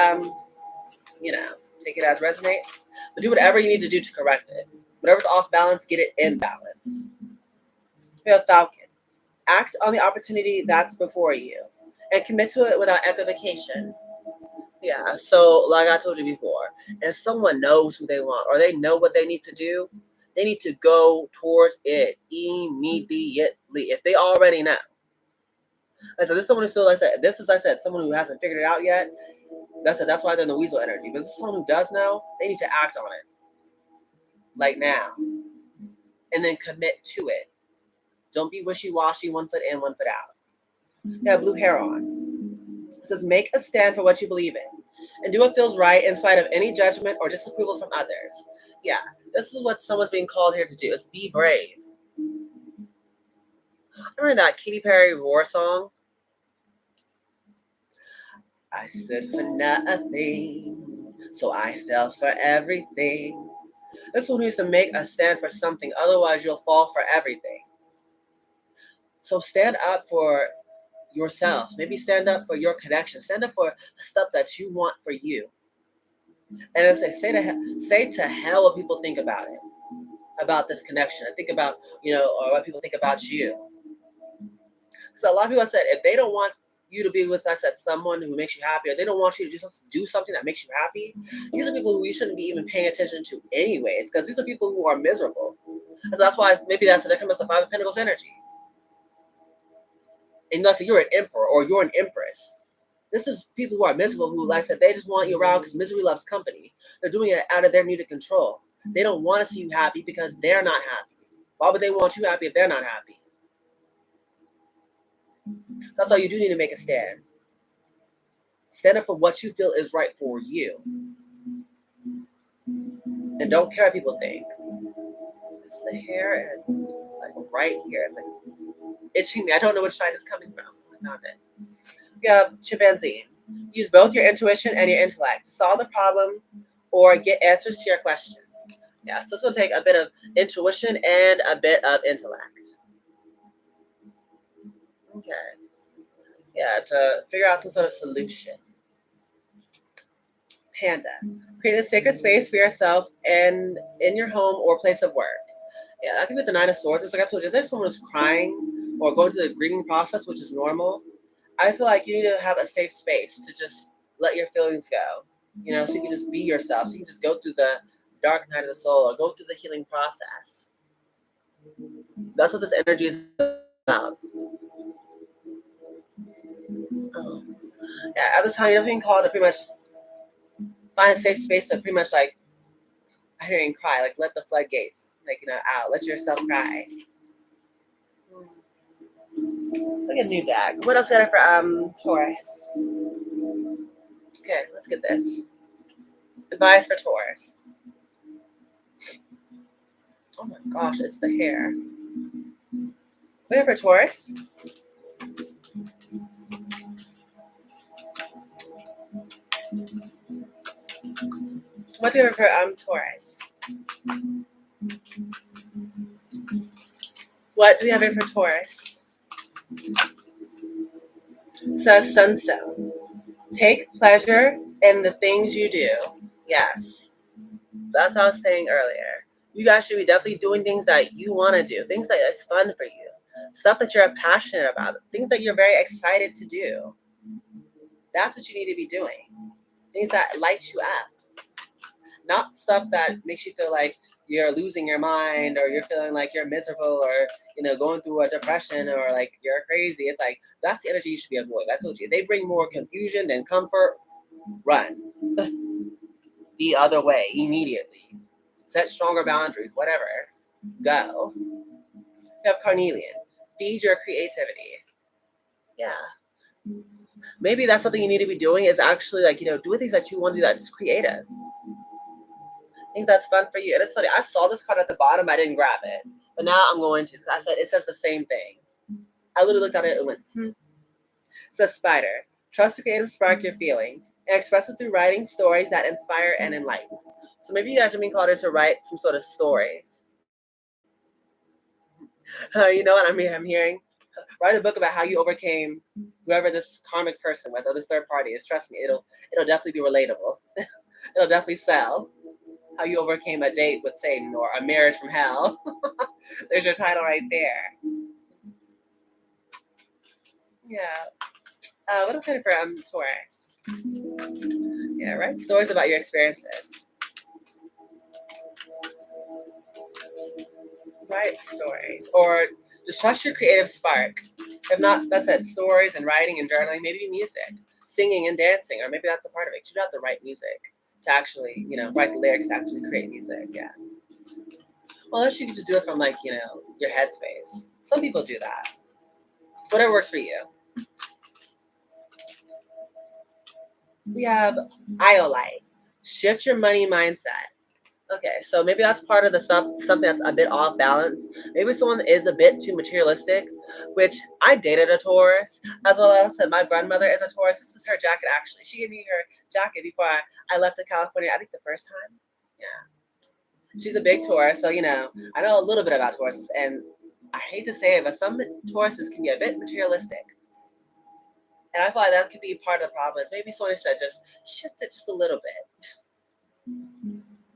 take it as resonates. But do whatever you need to do to correct it. Whatever's off balance, get it in balance. We have Falcon. Act on the opportunity that's before you and commit to it without equivocation. Yeah, so like I told you before, if someone knows who they want or they know what they need to do, they need to go towards it immediately. If they already know. Like, so this is someone who still, like I said, someone who hasn't figured it out yet. That's why they're in the weasel energy. But this is someone who does know, they need to act on it. Like now. And then commit to it. Don't be wishy-washy, one foot in, one foot out. You have blue hair on. It says, make a stand for what you believe in. And do what feels right in spite of any judgment or disapproval from others. Yeah, this is what someone's being called here to do, is be brave. Remember that Katy Perry Roar song? I stood for nothing, so I fell for everything. This one needs to make a stand for something, otherwise you'll fall for everything. So stand up for yourself. Maybe stand up for your connection. Stand up for the stuff that you want for you. And I say to hell what people think about it, about this connection. I think about, or what people think about you. So a lot of people said if they don't want you to be with, I said, someone who makes you happy, or they don't want you to do something that makes you happy, these are people who you shouldn't be even paying attention to anyways, because these are people who are miserable. And so that's why maybe there comes the Five of Pentacles energy. Unless you're an emperor or you're an empress. This is people who are miserable, who, like I said, they just want you around because misery loves company. They're doing it out of their need to control. They don't want to see you happy because they're not happy. Why would they want you happy if they're not happy? That's why you do need to make a stand. Stand up for what you feel is right for you. And don't care what people think. It's the hair and like right here. It's like itching me. I don't know which side it's coming from. I found it. You have chimpanzee. Use both your intuition and your intellect to solve the problem or get answers to your question. Yeah, so this will take a bit of intuition and a bit of intellect. Okay. Yeah, to figure out some sort of solution. Panda. Create a sacred space for yourself and in your home or place of work. Yeah, that could be the Nine of Swords. It's like I told you, if there's someone who's crying or going through the grieving process, which is normal, I feel like you need to have a safe space to just let your feelings go. So you can just be yourself. So you can just go through the dark night of the soul or go through the healing process. That's what this energy is about. Yeah, at this time, you're being called to pretty much find a safe space to pretty much like, I hear you cry, like let the floodgates, out. Let yourself cry. Look at new deck. What else we got for Taurus? Okay, let's get this. Advice for Taurus. Oh my gosh, it's the hair. We have for Taurus. What do you have for Taurus? What do we have here for Taurus? It says Sunstone. Take pleasure in the things you do. Yes. That's what I was saying earlier. You guys should be definitely doing things that you want to do. Things that is fun for you. Stuff that you're passionate about. Things that you're very excited to do. That's what you need to be doing. Things that light you up. Not stuff that makes you feel like you're losing your mind or you're feeling like you're miserable or, going through a depression or like you're crazy. It's like, that's the energy you should be avoiding. I told you, they bring more confusion than comfort. Run. The other way immediately. Set stronger boundaries, whatever. Go. You have Carnelian. Feed your creativity. Yeah. Maybe that's something you need to be doing is actually like, doing things that you want to do that's creative. Things that's fun for you. And it's funny, I saw this card at the bottom, I didn't grab it. But now I'm going to, because I said it says the same thing. I literally looked at it and went, It says Spider. Trust the creative spark you're feeling and express it through writing stories that inspire and enlighten. So maybe you guys are being called to write some sort of stories. You know what I'm hearing? Write a book about how you overcame whoever this karmic person was or this third party is. Trust me, it'll definitely be relatable. It'll definitely sell. How you overcame a date with Satan or a marriage from hell. There's your title right there. Yeah. What else is for Taurus? Yeah, write stories about your experiences. Write stories. Or just trust your creative spark. If not, that's it. Stories and writing and journaling, maybe music. Singing and dancing, or maybe that's a part of it. You don't have to write music to actually, write the lyrics to actually create music. Yeah. Well, unless you can just do it from like, your headspace. Some people do that. Whatever works for you. We have Iolite. Shift your money mindset. Okay, so maybe that's part of the stuff, something that's a bit off balance. Maybe someone is a bit too materialistic, which I dated a Taurus, as well as I said, my grandmother is a Taurus. This is her jacket, actually. She gave me her jacket before I left to California, I think the first time. Yeah. She's a big Taurus, so, I know a little bit about Tauruses, and I hate to say it, but some Tauruses can be a bit materialistic. And I feel like that could be part of the problem. Is maybe someone should just shift it just a little bit.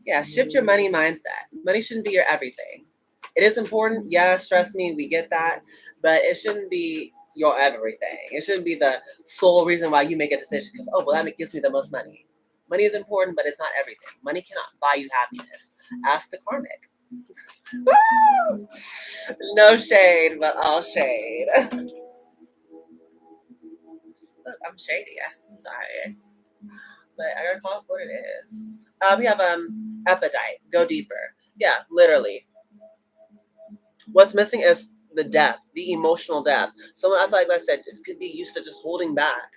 Yeah, shift your money mindset. Money shouldn't be your everything. It is important. Yeah, trust me, we get that. But it shouldn't be your everything. It shouldn't be the sole reason why you make a decision because, oh, well, that gives me the most money. Money is important, but it's not everything. Money cannot buy you happiness. Ask the karmic. No shade, but all shade. Look, I'm shady. I'm sorry. But I gotta call it what it is. We have epidite. Go deeper. Yeah, literally. What's missing is the depth, the emotional depth. Someone I feel like I said, it could be used to just holding back.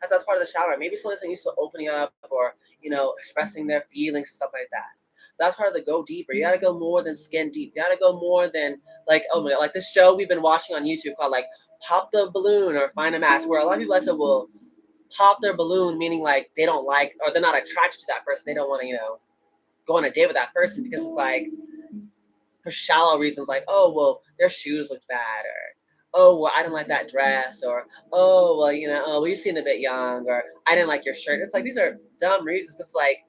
That's part of the shower. Maybe someone isn't used to opening up or expressing their feelings and stuff like that. That's part of the go deeper. You gotta go more than skin deep. You gotta go more than like, oh my god, like this show we've been watching on YouTube called like Pop the Balloon or Find a Match, where a lot of people I said will pop their balloon, meaning like they don't like or they're not attracted to that person. They don't want to, go on a date with that person because it's like for shallow reasons, like, oh well, their shoes looked bad, or oh well, I didn't like that dress, or oh well, oh well, you seem a bit young, or I didn't like your shirt. It's like these are dumb reasons. It's like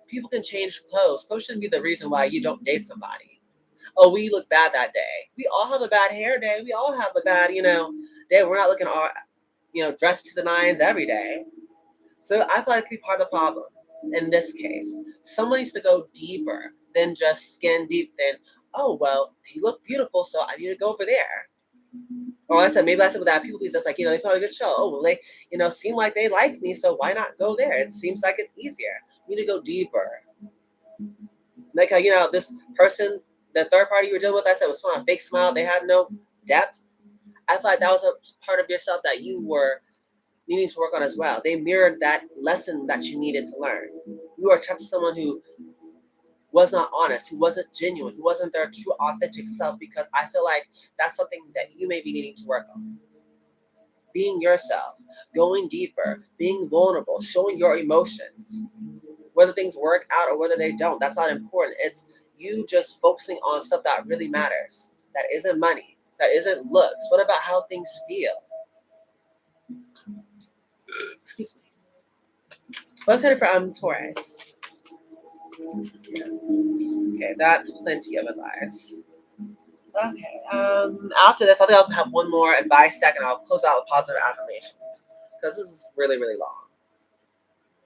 people can change clothes. Clothes shouldn't be the reason why you don't date somebody. Oh, we look bad that day. We all have a bad hair day. We all have a bad, day. We're not looking all, dressed to the nines every day. So I feel like it could be part of the problem in this case. Someone needs to go deeper than just skin deep. Then, oh well, he looked beautiful, so I need to go over there. Or I said maybe I said with that people please. That's like they put on a good show. Oh well, they seem like they like me, so why not go there? It seems like it's easier. You need to go deeper. Like how this person, the third party you were dealing with, I said was putting on a fake smile. They had no depth. I felt like that was a part of yourself that you were needing to work on as well. They mirrored that lesson that you needed to learn. You were attracted to someone who was not honest, who wasn't genuine, who wasn't their true authentic self, because I feel like that's something that you may be needing to work on. Being yourself, going deeper, being vulnerable, showing your emotions. Whether things work out or whether they don't, that's not important. It's you just focusing on stuff that really matters. That isn't money. That isn't looks. What about how things feel? Excuse me. Let's hit it for Taurus. Okay, that's plenty of advice. Okay. After this, I think I'll have one more advice deck, and I'll close out with positive affirmations because this is really, really long.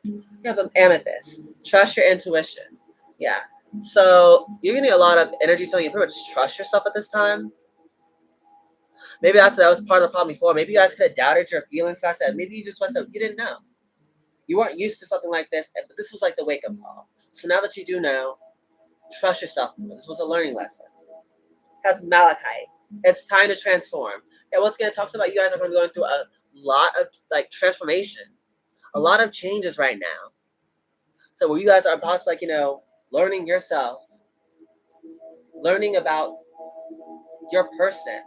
You have an amethyst. Trust your intuition. Yeah. So you're getting a lot of energy telling you pretty much trust yourself at this time. Maybe that was part of the problem before. Maybe you guys could have doubted your feelings. I said maybe you just you didn't know. You weren't used to something like this, but this was like the wake up call. So now that you do know, trust yourself. This was a learning lesson. Has malachite. It's time to transform. And once again, it talks about you guys are going to be going through a lot of transformation, a lot of changes right now. So where you guys are about to learning yourself, learning about your person,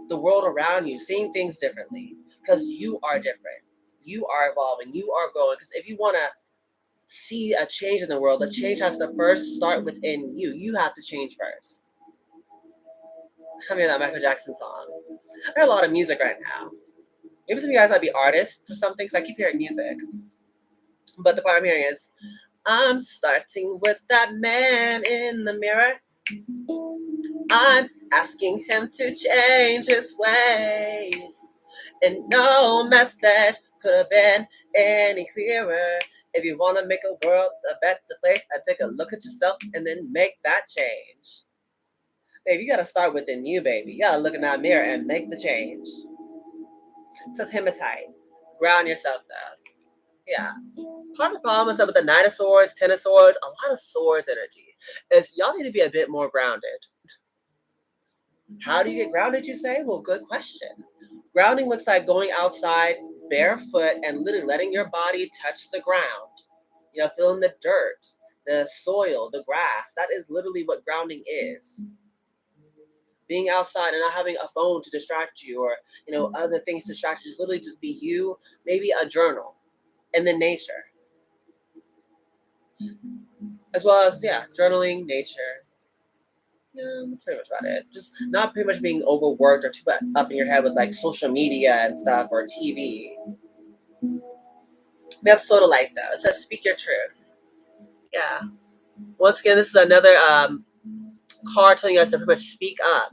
the world around you, seeing things differently, because you are different. You are evolving. You are growing. Because if you want to see a change in the world, the change has to first start within you. You have to change first. I mean, that Michael Jackson song. I hear a lot of music right now. Maybe some of you guys might be artists or something, because I keep hearing music. But the part I'm hearing is, I'm starting with that man in the mirror. I'm asking him to change his ways. And no message could have been any clearer. If you want to make a world a better place, take a look at yourself and then make that change. Baby, you got to start within you, baby. You got to look in that mirror and make the change. It says hematite. Ground yourself, though. Yeah. Part of the problem is that with the Knight of Swords, Ten of Swords, a lot of swords energy, is y'all need to be a bit more grounded. How do you get grounded, you say? Well, good question. Grounding looks like going outside barefoot and literally letting your body touch the ground. Feeling the dirt, the soil, the grass. That is literally what grounding is. Being outside and not having a phone to distract you or, other things to distract you. Just literally just be you, maybe a journal, and then nature. As well as, journaling, nature. Yeah, that's pretty much about it. Just not pretty much being overworked or too up in your head with like social media and stuff or TV. We have soda light though. It says speak your truth. Yeah. Once again, this is another card telling us to pretty much speak up.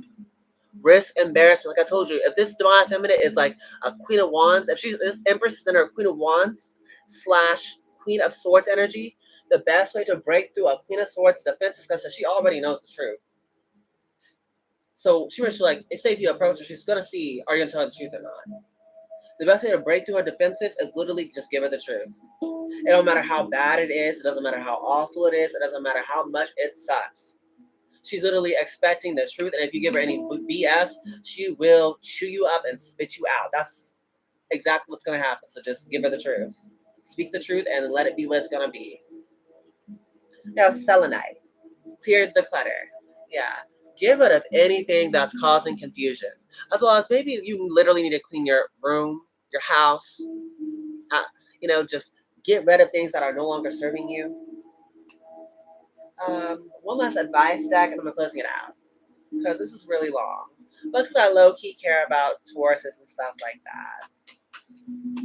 Risk embarrassment. Like I told you, if this divine feminine is like a queen of wands, if she's this empress is in her queen of wands slash queen of swords energy, the best way to break through a queen of swords defense is because she already knows the truth. So she was like, say if you approach her, she's gonna see, are you gonna tell her the truth or not? The best way to break through her defenses is literally just give her the truth. It don't matter how bad it is, it doesn't matter how awful it is, it doesn't matter how much it sucks. She's literally expecting the truth, and if you give her any BS, she will chew you up and spit you out. That's exactly what's gonna happen. So just give her the truth. Speak the truth and let it be what it's gonna be. Now selenite. Clear the clutter. Yeah. Get rid of anything that's causing confusion. As well as maybe you literally need to clean your room, your house. Just get rid of things that are no longer serving you. One last advice deck, and I'm closing it out because this is really long. But because I low key care about Tauruses and stuff like that.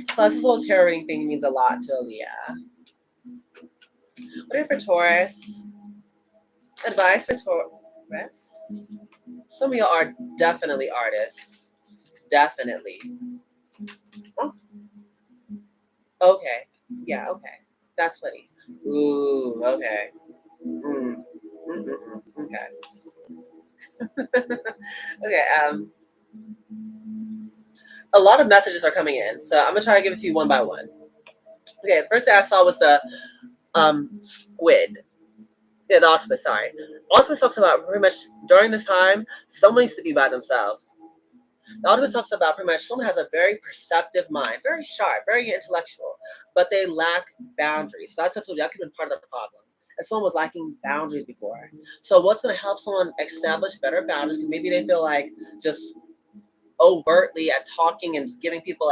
Plus, this whole tarot reading thing means a lot to Aaliyah. What if for Taurus? Advice for Taurus? Some of y'all are definitely artists. Definitely. Oh, okay. Yeah, okay. That's plenty. Ooh, okay. Okay. Okay, a lot of messages are coming in, so I'm gonna try to give it to you one by one. Okay, the first thing I saw was the squid. Yeah, the octopus, sorry. Octopus talks about pretty much during this time, someone needs to be by themselves. The octopus talks about pretty much someone has a very perceptive mind, very sharp, very intellectual, but they lack boundaries. So that's what I told you, that could have been part of the problem. And someone was lacking boundaries before. So what's going to help someone establish better boundaries? Maybe they feel like just overtly at talking and giving people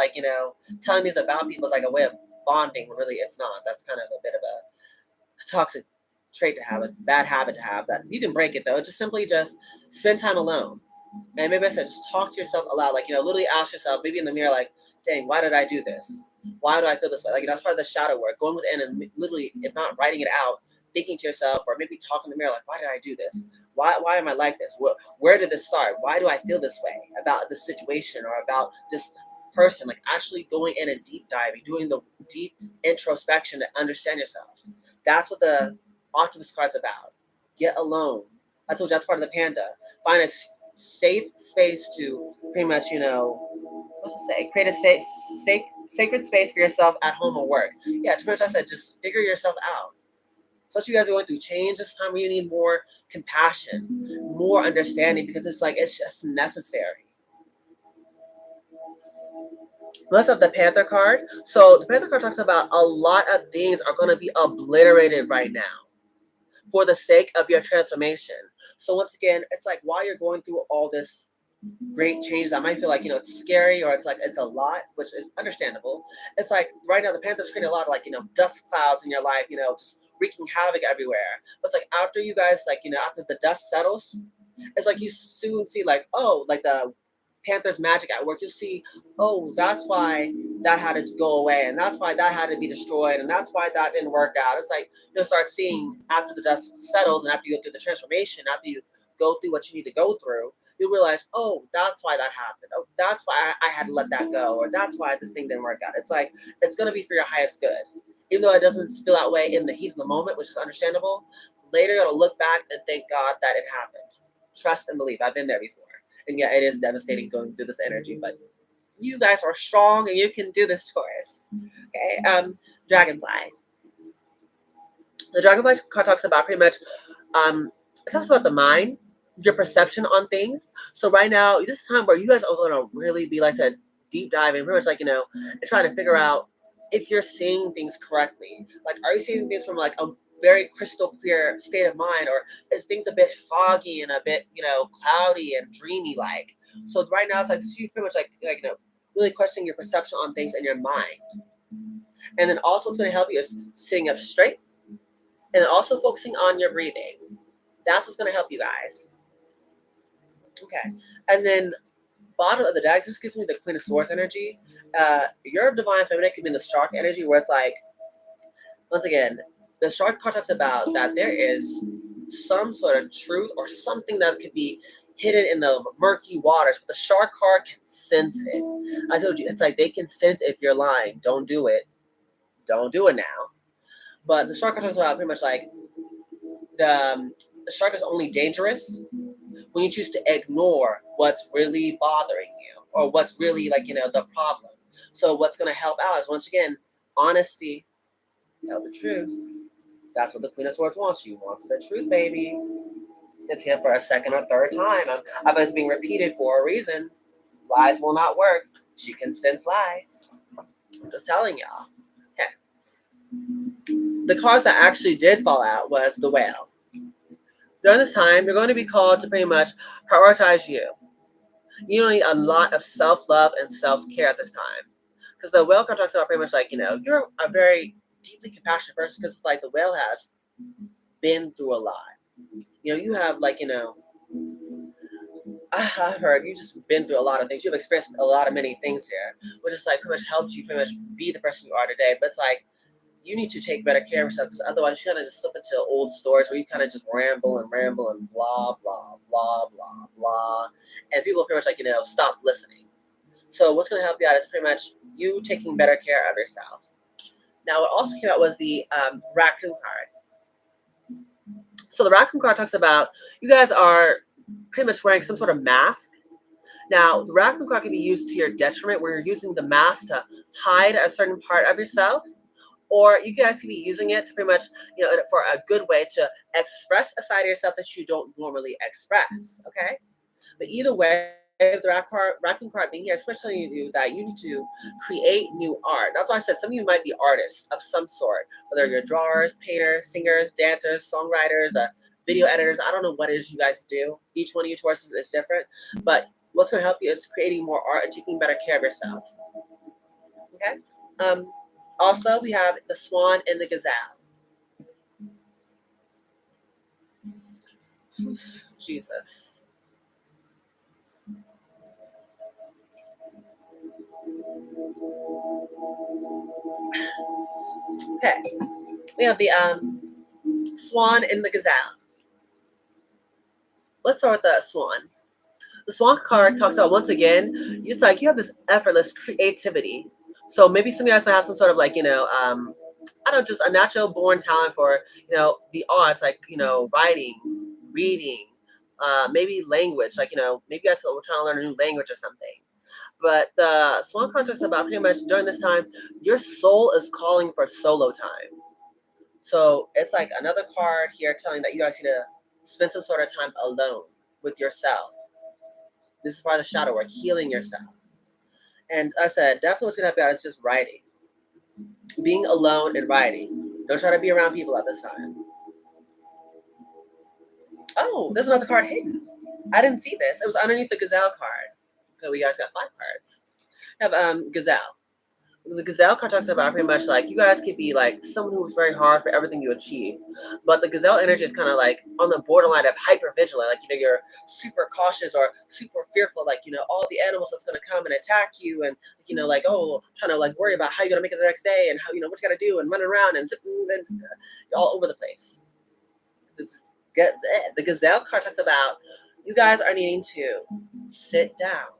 telling me about people is like a way of bonding when really it's not. That's kind of a bit of a toxic trait to have, a bad habit to have. That you can break it though. Just simply just spend time alone. And maybe I said just talk to yourself aloud, literally ask yourself, maybe in the mirror, like, dang, why did I do this? Why do I feel this way? That's part of the shadow work, going within and literally, if not writing it out, thinking to yourself, or maybe talking in the mirror, like, why did I do this? Why am I like this? Where did this start? Why do I feel this way about this situation or about this person? Like actually going in and deep diving, doing the deep introspection to understand yourself. That's what the octopus card's about. Get alone. I told you that's part of the panda. Find a safe space to pretty much, what's it say? Create a sacred space for yourself at home or work. Yeah, to much I said, just figure yourself out. Especially you guys are going through change this time where you need more compassion, more understanding, because it's just necessary. Let's have the Panther card. So the Panther card talks about a lot of things are going to be obliterated right now for the sake of your transformation. So once again, it's like while you're going through all this great change that might feel like it's scary or it's a lot, which is understandable. It's like right now the Panthers creating a lot of dust clouds in your life, just wreaking havoc everywhere. But it's like after you guys after the dust settles, it's like you soon see the Panthers magic at work. You'll see, oh, that's why that had to go away, and that's why that had to be destroyed, and that's why that didn't work out. It's like you'll start seeing after the dust settles and after you go through the transformation, after you go through what you need to go through, you'll realize, oh, that's why that happened. Oh, that's why I had to let that go, or that's why this thing didn't work out. It's like it's gonna be for your highest good, even though it doesn't feel that way in the heat of the moment, which is understandable. Later, you're gonna look back and thank God that it happened. Trust and believe. I've been there before. And yeah, it is devastating going through this energy, but you guys are strong and you can do this, Taurus. Okay, Dragonfly. The Dragonfly card talks about pretty much, it talks about the mind, your perception on things. So right now, this is time where you guys are going to really be like a deep dive and pretty much and trying to figure out if you're seeing things correctly. Like, are you seeing things from a very crystal clear state of mind, or is things a bit foggy and a bit cloudy and dreamy like? So right now it's like you pretty much really questioning your perception on things in your mind. And then also what's going to help you is sitting up straight and then also focusing on your breathing. That's what's going to help you guys. Okay. And then bottom of the deck, this gives me the Queen of Swords energy. Your Divine Feminine could be in the Shark energy, where it's like, once again, the Shark card talks about that there is some sort of truth or something that could be hidden in the murky waters, but the Shark card can sense it. I told you, it's like they can sense if you're lying. Don't do it. Don't do it now. But the Shark card talks about pretty much like the shark is only dangerous when you choose to ignore what's really bothering you or what's really like, the problem. So what's going to help out is, once again, honesty. Tell the truth. That's what the Queen of Swords wants. She wants the truth, baby. It's here for a second or third time. I bet it's being repeated for a reason. Lies will not work. She can sense lies. I'm just telling y'all. Okay. The cards that actually did fall out was the Whale. During this time, you're going to be called to pretty much prioritize you. You need a lot of self-love and self-care at this time. Because the Whale card talks about pretty much like, you're a very deeply compassionate person, because it's like the Whale has been through a lot. You have like, I've heard you just been through a lot of things. You've experienced a lot of many things here, which is like pretty much helped you pretty much be the person you are today. But it's like, you need to take better care of yourself, because otherwise you kind of just slip into old stories where you kind of just ramble and blah, blah, blah, blah, blah. And people pretty much like, stop listening. So what's going to help you out is pretty much you taking better care of yourself. Now, what also came out was the raccoon card. So the raccoon card talks about you guys are pretty much wearing some sort of mask. Now, the raccoon card can be used to your detriment, where you're using the mask to hide a certain part of yourself. Or you guys could be using it to pretty much, for a good way to express a side of yourself that you don't normally express, okay? But either way, the raccoon card being here is telling you that you need to create new art. That's why I said some of you might be artists of some sort, whether you're drawers, painters, singers, dancers, songwriters, video editors. I don't know what it is you guys do. Each one of you Tauruses is different. But what's going to help you is creating more art and taking better care of yourself, okay? Also, we have the Swan and the Gazelle. Jesus. Okay. We have the Swan and the Gazelle. Let's start with the Swan. The Swan card talks about, once again, it's like you have this effortless creativity. So maybe some of you guys might have some sort of like, I don't know, just a natural born talent for, the arts, like, writing, reading, maybe language, like, maybe you guys are trying to learn a new language or something. But the Swan card talks about pretty much during this time, your soul is calling for solo time. So it's like another card here telling that you guys need to spend some sort of time alone with yourself. This is part of the shadow work, healing yourself. And I said, definitely what's going to help you out is just writing. Being alone and writing. Don't try to be around people at this time. Oh, there's another card hidden. I didn't see this. It was underneath the Gazelle card. So we guys got 5 cards. We have Gazelle. The Gazelle card talks about pretty much like you guys could be like someone who works very hard for everything you achieve, but the Gazelle energy is kind of like on the borderline of hyper vigilant, like you're super cautious or super fearful, like all the animals that's gonna come and attack you, and like trying to like worry about how you're gonna make it the next day, and how what you gotta do, and running around and all over the place. The Gazelle card talks about you guys are needing to sit down,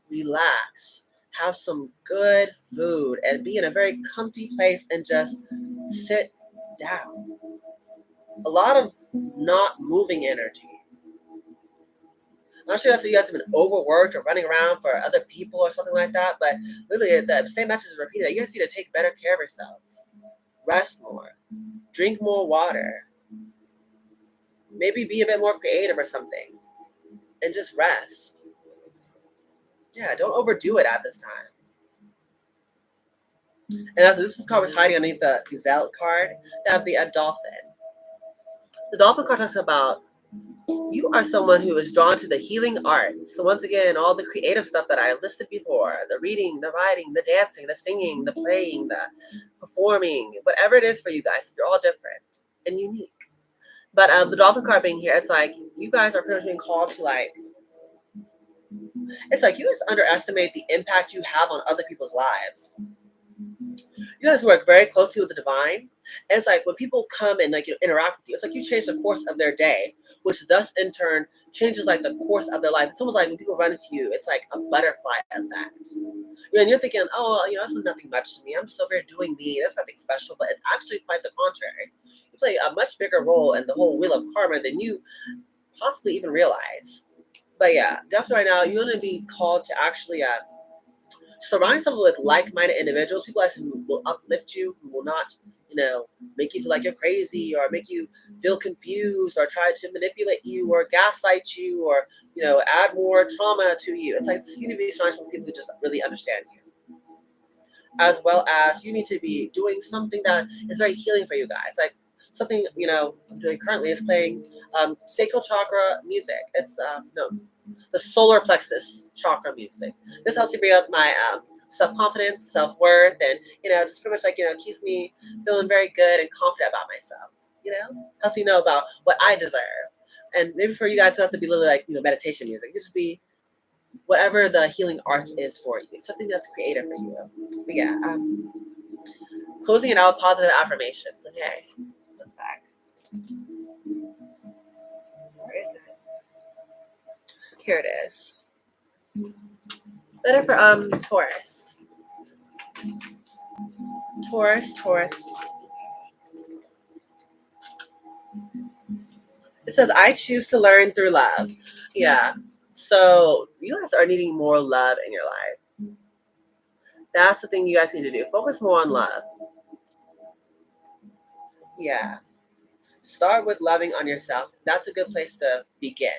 relax, have some good food, and be in a very comfy place and just sit down. A lot of not moving energy. I'm not sure that's you guys have been overworked or running around for other people or something like that, but literally the same message is repeated. You guys need to take better care of yourselves. Rest more. Drink more water. Maybe be a bit more creative or something. And just rest. Yeah, don't overdo it at this time. And as this card was hiding underneath the Gazelle card, they have the Dolphin. The Dolphin card talks about you are someone who is drawn to the healing arts. So once again, all the creative stuff that I listed before, the reading, the writing, the dancing, the singing, the playing, the performing, whatever it is for you guys, you're all different and unique. But the Dolphin card being here, it's like you guys are pretty much being called to like It's like you guys underestimate the impact you have on other people's lives. You guys work very closely with the divine. And it's like when people come and like interact with you, it's like you change the course of their day, which thus in turn changes like the course of their life. It's almost like when people run into you, it's like a butterfly effect. And you're thinking, oh, that's nothing much to me. I'm still here doing me. That's nothing special. But it's actually quite the contrary. You play a much bigger role in the whole wheel of karma than you possibly even realize. But yeah, definitely right now, you're going to be called to actually surround yourself with like-minded individuals, people who will uplift you, who will not, make you feel like you're crazy or make you feel confused or try to manipulate you or gaslight you or, add more trauma to you. It's like you need to be surrounded with people who just really understand you. As well as you need to be doing something that is very healing for you guys. Like something, I'm doing currently is playing sacral chakra music. It's, no, the solar plexus chakra music. This helps me bring up my self-confidence, self-worth, and just pretty much like keeps me feeling very good and confident about myself. Helps me know about what I deserve. And maybe for you guys, it doesn't have to be literally like meditation music. It could just be whatever the healing arts is for you, something that's creative for you. But yeah, closing it out with positive affirmations. Okay, what's that? Where is it? Here it is. Better for Taurus. Taurus. It says, I choose to learn through love. Yeah. So you guys are needing more love in your life. That's the thing you guys need to do. Focus more on love. Yeah. Start with loving on yourself. That's a good place to begin.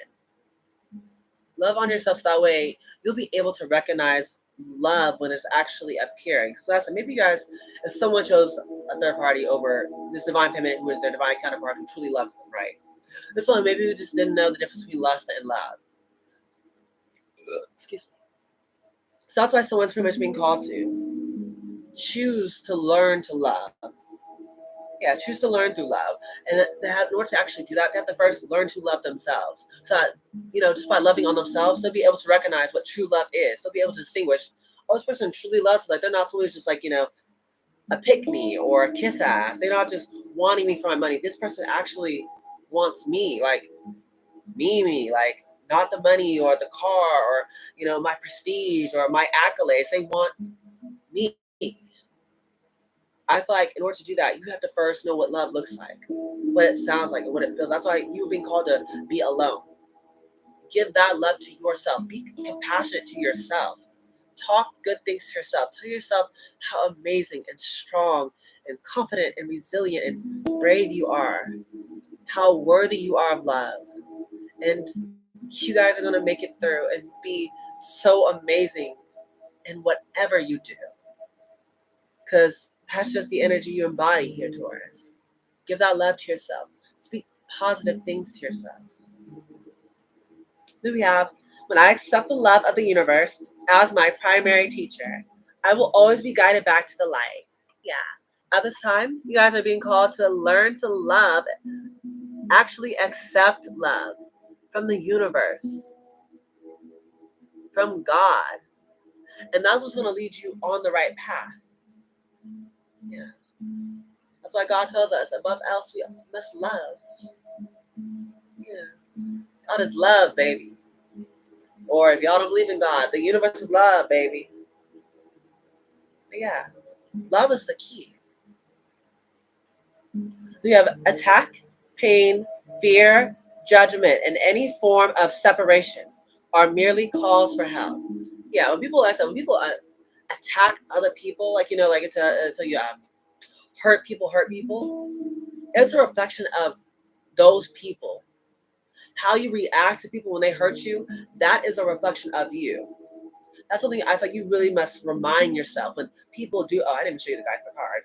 Love on yourself so that way you'll be able to recognize love when it's actually appearing. So that's maybe you guys, if someone chose a third party over this divine feminine who is their divine counterpart who truly loves them, right? This one, maybe we just didn't know the difference between lust and love. Excuse me. So that's why someone's pretty much being called to choose to learn to love. Yeah, choose to learn through love. And in order to actually do that, they have to first learn to love themselves. So that, just by loving on themselves, they'll be able to recognize what true love is. They'll be able to distinguish, oh, this person truly loves me. Like, they're not always just like, a pick me or a kiss ass. They're not just wanting me for my money. This person actually wants me, like me, like not the money or the car or, my prestige or my accolades. They want me. I feel like in order to do that, you have to first know what love looks like, what it sounds like, and what it feels. That's why you've been called to be alone. Give that love to yourself. Be compassionate to yourself. Talk good things to yourself. Tell yourself how amazing and strong and confident and resilient and brave you are. How worthy you are of love. And you guys are going to make it through and be so amazing in whatever you do. Because that's just the energy you embody here, Taurus. Give that love to yourself. Speak positive things to yourself. Then we have, when I accept the love of the universe as my primary teacher, I will always be guided back to the light. Yeah. At this time, you guys are being called to learn to love, actually accept love from the universe, from God. And that's what's going to lead you on the right path. Yeah. That's why God tells us, above else, we must love. Yeah. God is love, baby. Or if y'all don't believe in God, the universe is love, baby. But yeah, love is the key. We have attack, pain, fear, judgment, and any form of separation are merely calls for help. Yeah, when people attack other people, like like until you hurt people, it's a reflection of those people. How you react to people when they hurt you, that is a reflection of you. That's something I feel like you really must remind yourself when people do. Oh, I didn't show you the guys the card.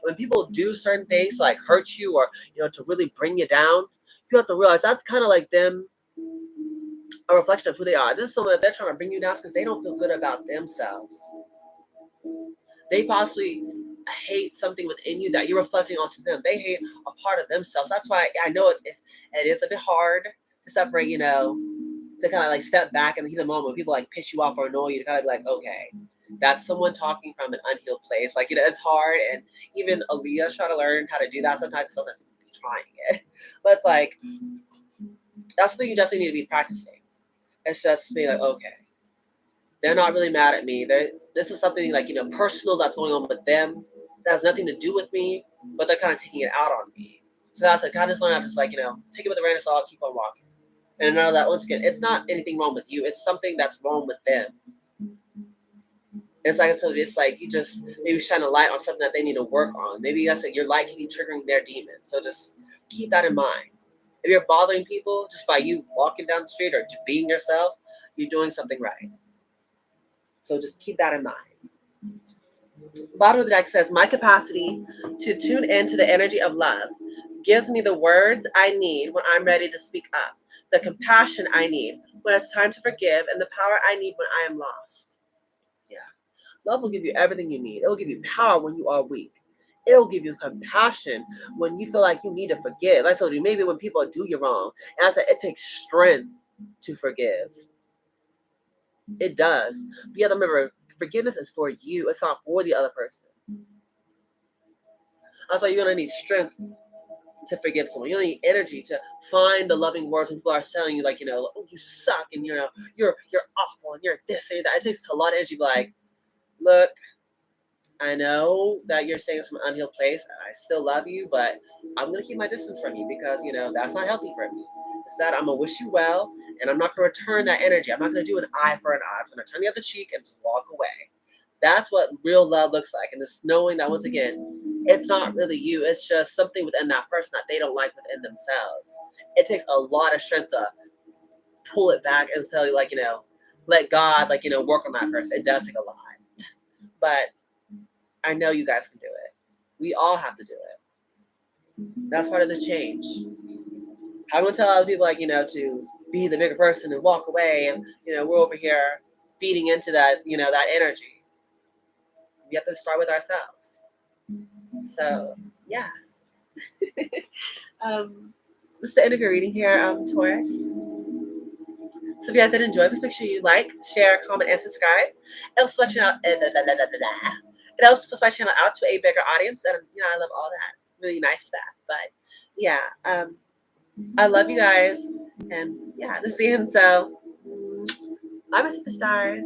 When people do certain things to like hurt you or to really bring you down, you have to realize that's kind of like them, a reflection of who they are. This is someone that they're trying to bring you down because they don't feel good about themselves. They possibly hate something within you that you're reflecting onto them. They hate a part of themselves. That's why I know it is a bit hard to separate, to kind of like step back in the heat of the moment when people like piss you off or annoy you, to kind of be like, okay, that's someone talking from an unhealed place. Like, it's hard, and even Aaliyah's trying to learn how to do that sometimes. Sometimes people be trying it, but it's like that's something you definitely need to be practicing. It's just being like, okay, they're not really mad at me. This is something like, personal that's going on with them. That has nothing to do with me, but they're kind of taking it out on me. So that's like, kind of just learn how to just like, take it with a grain of salt, keep on walking. And know that once again, it's not anything wrong with you. It's something that's wrong with them. It's like I told you, it's like you just maybe shine a light on something that they need to work on. Maybe that's like your light can be triggering their demons. So just keep that in mind. If you're bothering people just by you walking down the street or just being yourself, you're doing something right. So just keep that in mind. Bottom of the deck says, my capacity to tune into the energy of love gives me the words I need when I'm ready to speak up, the compassion I need when it's time to forgive, and the power I need when I am lost. Yeah. Love will give you everything you need. It will give you power when you are weak. It will give you compassion when you feel like you need to forgive. I told you, maybe when people do you wrong. And I said, it takes strength to forgive. It does. But you have to remember, forgiveness is for you. It's not for the other person. That's why you're going to need strength to forgive someone. You don't need energy to find the loving words when people are telling you, like, oh, you suck, and you're awful, and you're this and that. It takes a lot of energy to be like, look, I know that you're saying this from an unhealed place. I still love you, but I'm gonna keep my distance from you because that's not healthy for me. Instead, I'm gonna wish you well, and I'm not gonna return that energy. I'm not gonna do an eye for an eye. I'm gonna turn the other cheek and just walk away. That's what real love looks like, and just knowing that once again, it's not really you. It's just something within that person that they don't like within themselves. It takes a lot of strength to pull it back and tell you, like, let God, like, work on that person. It does take a lot, but I know you guys can do it. We all have to do it. That's part of the change. I won't tell other people, like, to be the bigger person and walk away, and we're over here feeding into that, that energy. We have to start with ourselves. So yeah. This is the end of your reading here, Taurus. So if you guys did enjoy, please make sure you like, share, comment, and subscribe. It helps my channel. It helps push my channel out to a bigger audience, and I love all that really nice stuff. But yeah, I love you guys, and yeah, this is the end. So I'm a superstars.